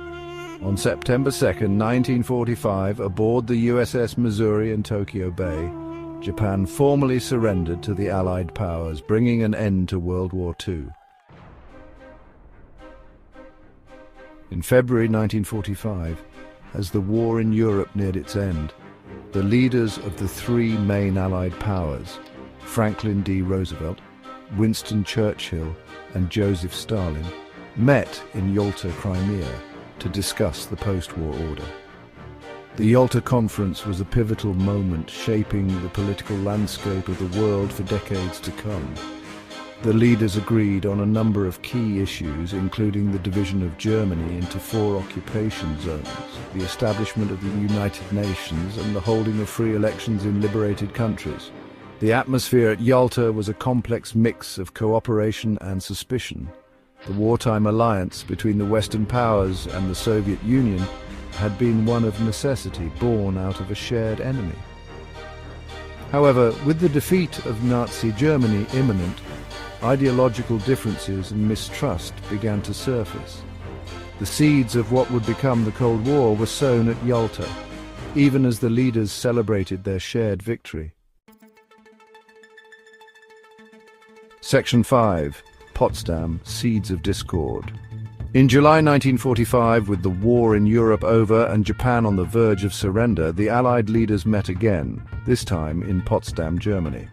On September 2, 1945, aboard the USS Missouri in Tokyo Bay, Japan formally surrendered to the Allied powers, bringing an end to World War II. In February 1945, as the war in Europe neared its end, the leaders of the three main Allied powers, Franklin D. Roosevelt, Winston Churchill, and Joseph Stalin, met in Yalta, Crimea, to discuss the post-war order. The Yalta Conference was a pivotal moment shaping the political landscape of the world for decades to come. The leaders agreed on a number of key issues, including the division of Germany into 4 occupation zones, the establishment of the United Nations, and the holding of free elections in liberated countries. The atmosphere at Yalta was a complex mix of cooperation and suspicion. The wartime alliance between the Western powers and the Soviet Union had been one of necessity, born out of a shared enemy. However, with the defeat of Nazi Germany imminent, ideological differences and mistrust began to surface. The seeds of what would become the Cold War were sown at Yalta, even as the leaders celebrated their shared victory. Section 5. Potsdam, Seeds of Discord. In July 1945, with the war in Europe over and Japan on the verge of surrender, the Allied leaders met again, this time in Potsdam, Germany.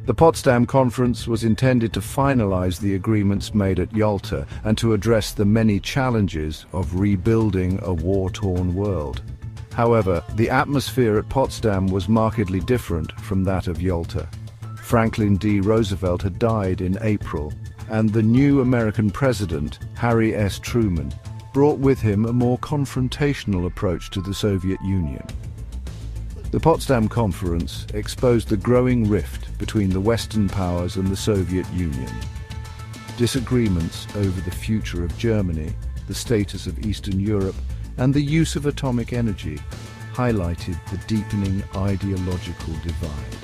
The Potsdam Conference was intended to finalize the agreements made at Yalta and to address the many challenges of rebuilding a war-torn world. However, the atmosphere at Potsdam was markedly different from that of Yalta. Franklin D. Roosevelt had died in April, and the new American president, Harry S. Truman, brought with him a more confrontational approach to the Soviet Union. The Potsdam Conference exposed the growing rift between the Western powers and the Soviet Union. Disagreements over the future of Germany, the status of Eastern Europe, and the use of atomic energy highlighted the deepening ideological divide.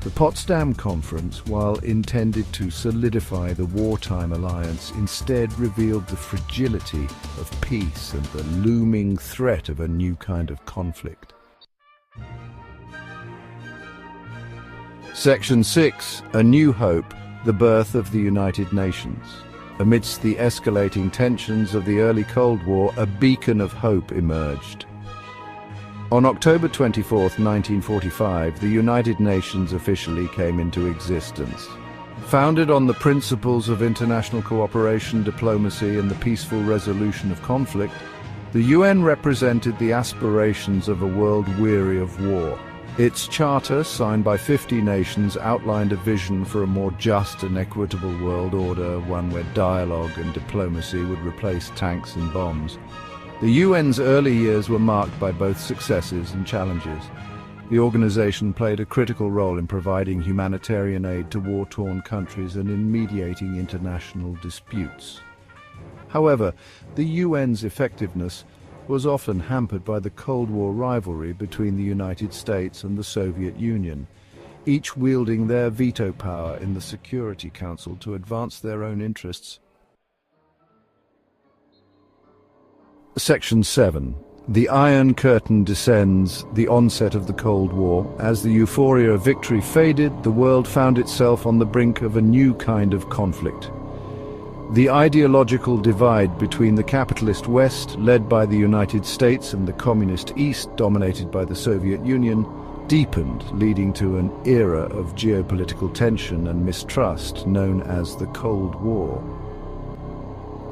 The Potsdam Conference, while intended to solidify the wartime alliance, instead revealed the fragility of peace and the looming threat of a new kind of conflict. Section 6. A New Hope, the Birth of the United Nations. Amidst the escalating tensions of the early Cold War, a beacon of hope emerged. On October 24, 1945, the United Nations officially came into existence. Founded on the principles of international cooperation, diplomacy, and the peaceful resolution of conflict, the UN represented the aspirations of a world weary of war. Its charter, signed by 50 nations, outlined a vision for a more just and equitable world order, one where dialogue and diplomacy would replace tanks and bombs. The UN's early years were marked by both successes and challenges. The organization played a critical role in providing humanitarian aid to war-torn countries and in mediating international disputes. However, the UN's effectiveness was often hampered by the Cold War rivalry between the United States and the Soviet Union, each wielding their veto power in the Security Council to advance their own interests. Section 7. The Iron Curtain descends, the onset of the Cold War. As the euphoria of victory faded, the world found itself on the brink of a new kind of conflict. The ideological divide between the capitalist West, led by the United States, and the communist East, dominated by the Soviet Union, deepened, leading to an era of geopolitical tension and mistrust known as the Cold War.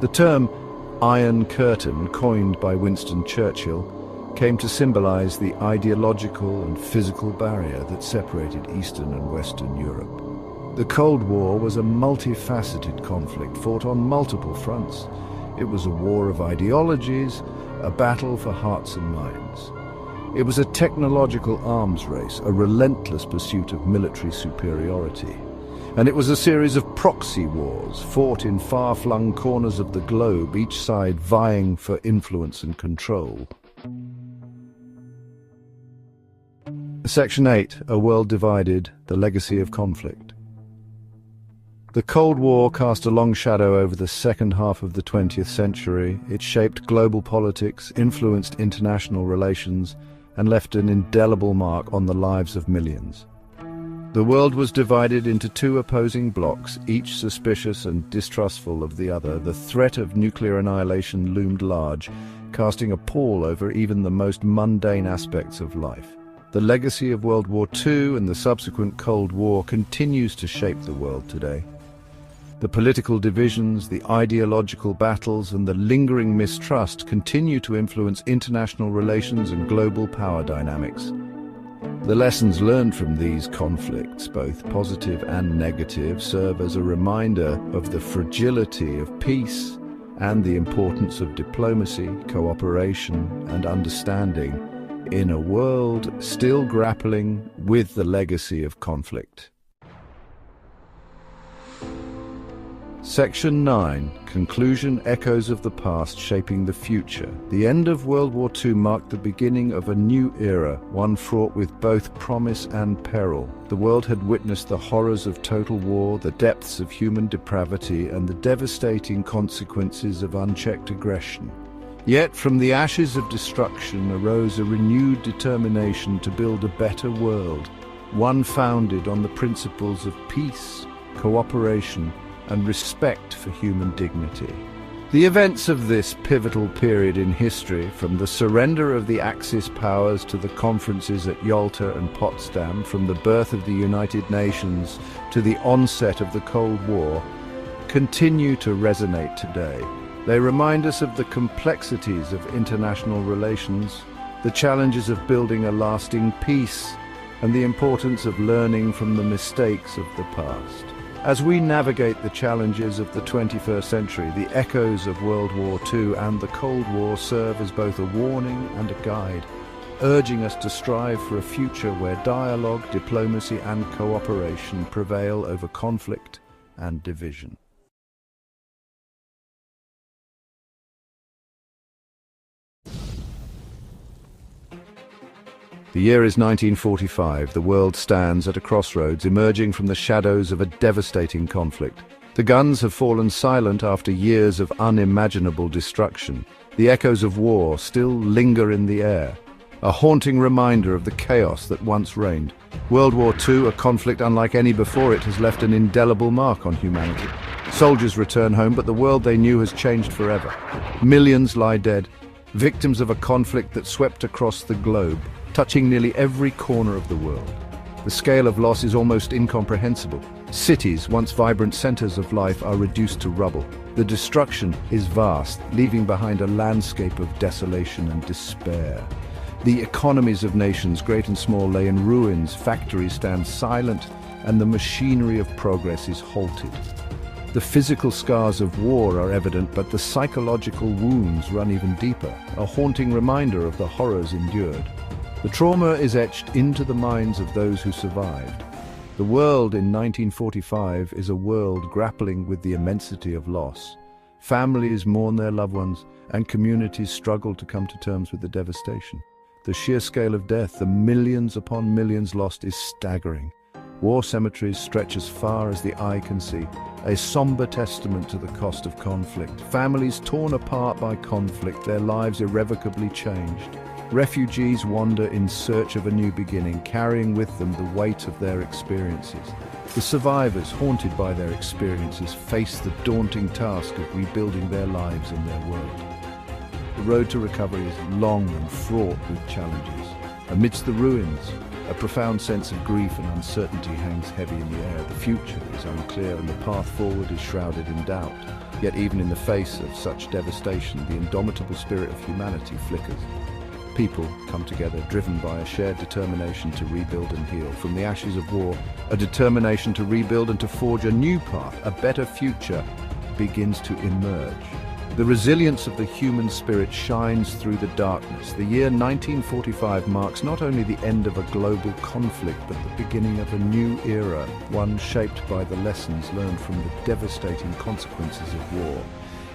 The term Iron Curtain, coined by Winston Churchill, came to symbolize the ideological and physical barrier that separated Eastern and Western Europe. The Cold War was a multifaceted conflict fought on multiple fronts. It was a war of ideologies, a battle for hearts and minds. It was a technological arms race, a relentless pursuit of military superiority. And it was a series of proxy wars fought in far-flung corners of the globe, each side vying for influence and control. Section 8. A World Divided, the Legacy of Conflict. The Cold War cast a long shadow over the second half of the 20th century. It shaped global politics, influenced international relations, and left an indelible mark on the lives of millions. The world was divided into two opposing blocs, each suspicious and distrustful of the other. The threat of nuclear annihilation loomed large, casting a pall over even the most mundane aspects of life. The legacy of World War II and the subsequent Cold War continues to shape the world today. The political divisions, the ideological battles, and the lingering mistrust continue to influence international relations and global power dynamics. The lessons learned from these conflicts, both positive and negative, serve as a reminder of the fragility of peace and the importance of diplomacy, cooperation, and understanding in a world still grappling with the legacy of conflict. Section 9. Conclusion: Echoes of the Past Shaping the Future. The end of World War II marked the beginning of a new era, one fraught with both promise and peril. The world had witnessed the horrors of total war, the depths of human depravity, and the devastating consequences of unchecked aggression. Yet from the ashes of destruction arose a renewed determination to build a better world, one founded on the principles of peace, cooperation, and respect for human dignity. The events of this pivotal period in history, from the surrender of the Axis powers to the conferences at Yalta and Potsdam, from the birth of the United Nations to the onset of the Cold War, continue to resonate today. They remind us of the complexities of international relations, the challenges of building a lasting peace, and the importance of learning from the mistakes of the past. As we navigate the challenges of the 21st century, the echoes of World War II and the Cold War serve as both a warning and a guide, urging us to strive for a future where dialogue, diplomacy, and cooperation prevail over conflict and division. The year is 1945. The world stands at a crossroads, emerging from the shadows of a devastating conflict. The guns have fallen silent after years of unimaginable destruction. The echoes of war still linger in the air, a haunting reminder of the chaos that once reigned. World War II, a conflict unlike any before it, has left an indelible mark on humanity. Soldiers return home, but the world they knew has changed forever. Millions lie dead, victims of a conflict that swept across the globe, touching nearly every corner of the world. The scale of loss is almost incomprehensible. Cities, once vibrant centers of life, are reduced to rubble. The destruction is vast, leaving behind a landscape of desolation and despair. The economies of nations, great and small, lay in ruins, factories stand silent, and the machinery of progress is halted. The physical scars of war are evident, but the psychological wounds run even deeper, a haunting reminder of the horrors endured. The trauma is etched into the minds of those who survived. The world in 1945 is a world grappling with the immensity of loss. Families mourn their loved ones, and communities struggle to come to terms with the devastation. The sheer scale of death, the millions upon millions lost, is staggering. War cemeteries stretch as far as the eye can see, a somber testament to the cost of conflict. Families torn apart by conflict, their lives irrevocably changed. Refugees wander in search of a new beginning, carrying with them the weight of their experiences. The survivors, haunted by their experiences, face the daunting task of rebuilding their lives and their world. The road to recovery is long and fraught with challenges. Amidst the ruins, a profound sense of grief and uncertainty hangs heavy in the air. The future is unclear and the path forward is shrouded in doubt. Yet even in the face of such devastation, the indomitable spirit of humanity flickers. People come together, driven by a shared determination to rebuild and heal. From the ashes of war, a determination to rebuild and to forge a new path, a better future, begins to emerge. The resilience of the human spirit shines through the darkness. The year 1945 marks not only the end of a global conflict, but the beginning of a new era, one shaped by the lessons learned from the devastating consequences of war.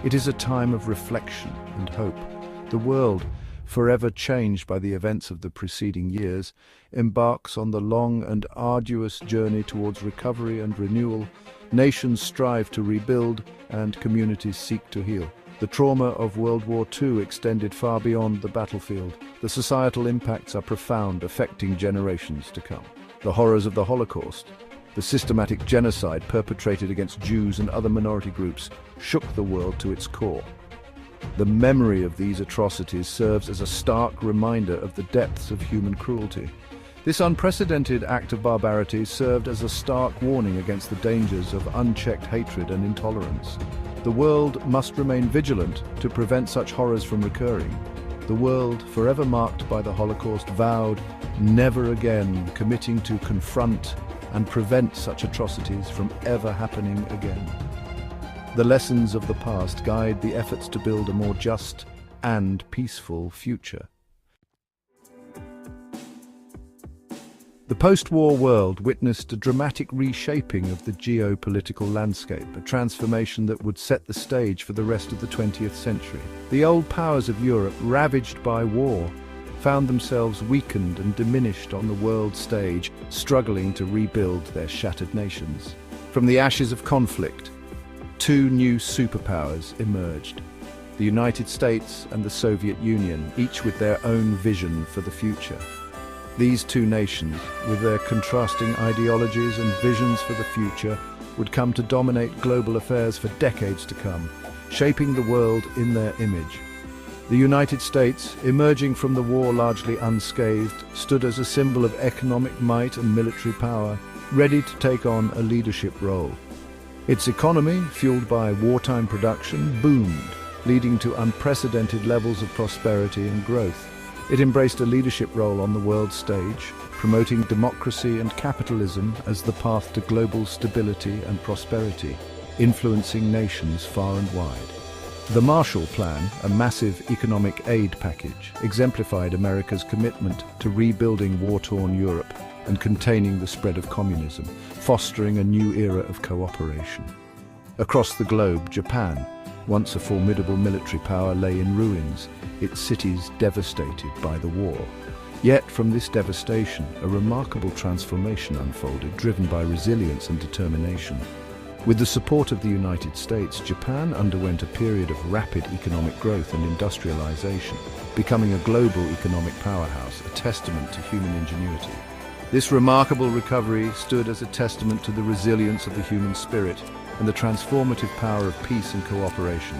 It is a time of reflection and hope. The world, forever changed by the events of the preceding years, embarks on the long and arduous journey towards recovery and renewal. Nations strive to rebuild and communities seek to heal. The trauma of World War II extended far beyond the battlefield. The societal impacts are profound, affecting generations to come. The horrors of the Holocaust, the systematic genocide perpetrated against Jews and other minority groups, shook the world to its core. The memory of these atrocities serves as a stark reminder of the depths of human cruelty. This unprecedented act of barbarity served as a stark warning against the dangers of unchecked hatred and intolerance. The world must remain vigilant to prevent such horrors from recurring. The world, forever marked by the Holocaust, vowed never again, committing to confront and prevent such atrocities from ever happening again. The lessons of the past guide the efforts to build a more just and peaceful future. The post-war world witnessed a dramatic reshaping of the geopolitical landscape, a transformation that would set the stage for the rest of the 20th century. The old powers of Europe, ravaged by war, found themselves weakened and diminished on the world stage, struggling to rebuild their shattered nations. From the ashes of conflict, two new superpowers emerged: the United States and the Soviet Union, each with their own vision for the future. These two nations, with their contrasting ideologies and visions for the future, would come to dominate global affairs for decades to come, shaping the world in their image. The United States, emerging from the war largely unscathed, stood as a symbol of economic might and military power, ready to take on a leadership role. Its economy, fueled by wartime production, boomed, leading to unprecedented levels of prosperity and growth. It embraced a leadership role on the world stage, promoting democracy and capitalism as the path to global stability and prosperity, influencing nations far and wide. The Marshall Plan, a massive economic aid package, exemplified America's commitment to rebuilding war-torn Europe and containing the spread of communism, fostering a new era of cooperation. Across the globe, Japan, once a formidable military power, lay in ruins, its cities devastated by the war. Yet from this devastation, a remarkable transformation unfolded, driven by resilience and determination. With the support of the United States, Japan underwent a period of rapid economic growth and industrialization, becoming a global economic powerhouse, a testament to human ingenuity. This remarkable recovery stood as a testament to the resilience of the human spirit and the transformative power of peace and cooperation,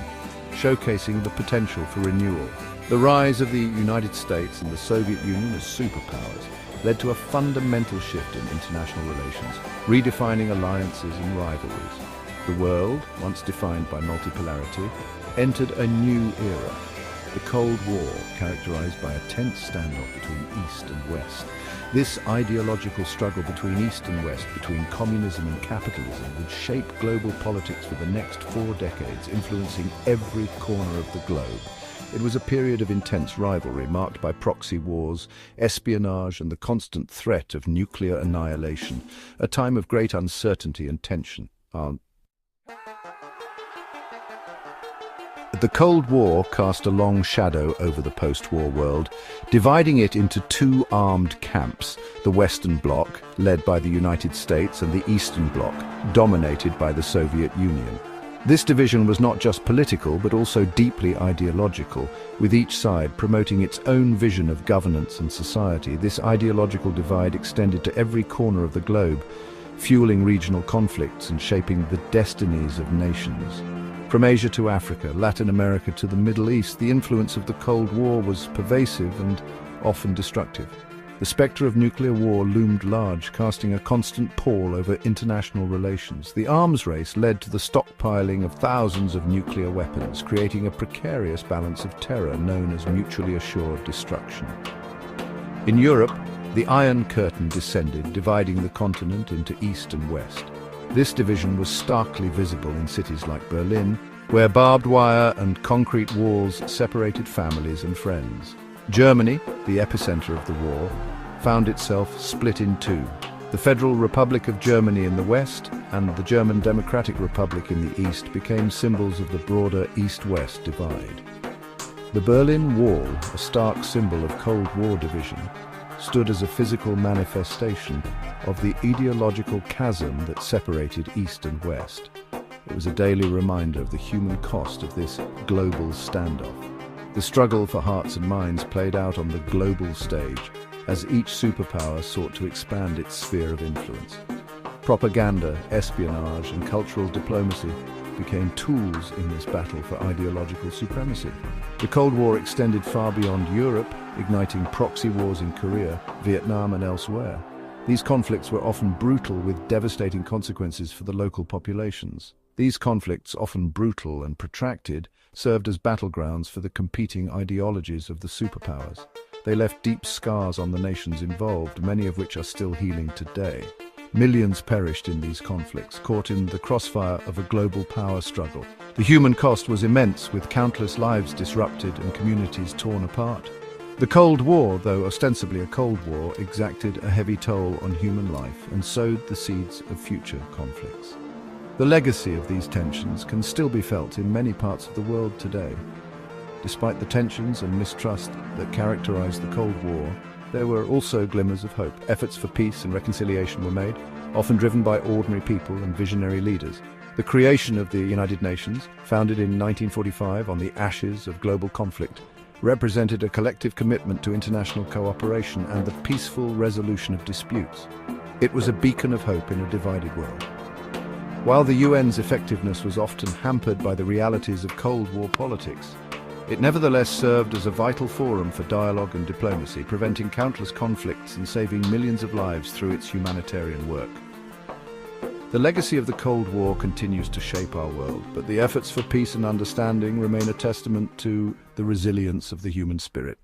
showcasing the potential for renewal. The rise of the United States and the Soviet Union as superpowers led to a fundamental shift in international relations, redefining alliances and rivalries. The world, once defined by multipolarity, entered a new era, the Cold War, characterized by a tense standoff between East and West. This ideological struggle between East and West, between communism and capitalism, would shape global politics for the next 4 decades, influencing every corner of the globe. It was a period of intense rivalry, marked by proxy wars, espionage, and the constant threat of nuclear annihilation, a time of great uncertainty and tension. The Cold War cast a long shadow over the post-war world, dividing it into two armed camps: the Western Bloc, led by the United States, and the Eastern Bloc, dominated by the Soviet Union. This division was not just political, but also deeply ideological, with each side promoting its own vision of governance and society. This ideological divide extended to every corner of the globe, fueling regional conflicts and shaping the destinies of nations. From Asia to Africa, Latin America to the Middle East, the influence of the Cold War was pervasive and often destructive. The spectre of nuclear war loomed large, casting a constant pall over international relations. The arms race led to the stockpiling of thousands of nuclear weapons, creating a precarious balance of terror known as mutually assured destruction. In Europe, the Iron Curtain descended, dividing the continent into East and West. This division was starkly visible in cities like Berlin, where barbed wire and concrete walls separated families and friends. Germany, the epicenter of the war, found itself split in two: the Federal Republic of Germany in the west and the German Democratic Republic in the east became symbols of the broader East-West divide. The Berlin Wall, a stark symbol of Cold War division, stood as a physical manifestation of the ideological chasm that separated East and West. It was a daily reminder of the human cost of this global standoff. The struggle for hearts and minds played out on the global stage as each superpower sought to expand its sphere of influence. Propaganda, espionage, and cultural diplomacy became tools in this battle for ideological supremacy. The Cold War extended far beyond Europe, igniting proxy wars in Korea, Vietnam, and elsewhere. These conflicts were often brutal, with devastating consequences for the local populations. These conflicts, often brutal and protracted, served as battlegrounds for the competing ideologies of the superpowers. They left deep scars on the nations involved, many of which are still healing today. Millions perished in these conflicts, caught in the crossfire of a global power struggle. The human cost was immense, with countless lives disrupted and communities torn apart. The Cold War, though ostensibly a Cold War, exacted a heavy toll on human life and sowed the seeds of future conflicts. The legacy of these tensions can still be felt in many parts of the world today. Despite the tensions and mistrust that characterized the Cold War, there were also glimmers of hope. Efforts for peace and reconciliation were made, often driven by ordinary people and visionary leaders. The creation of the United Nations, founded in 1945 on the ashes of global conflict, represented a collective commitment to international cooperation and the peaceful resolution of disputes. It was a beacon of hope in a divided world. While the UN's effectiveness was often hampered by the realities of Cold War politics, it nevertheless served as a vital forum for dialogue and diplomacy, preventing countless conflicts and saving millions of lives through its humanitarian work. The legacy of the Cold War continues to shape our world, but the efforts for peace and understanding remain a testament to the resilience of the human spirit.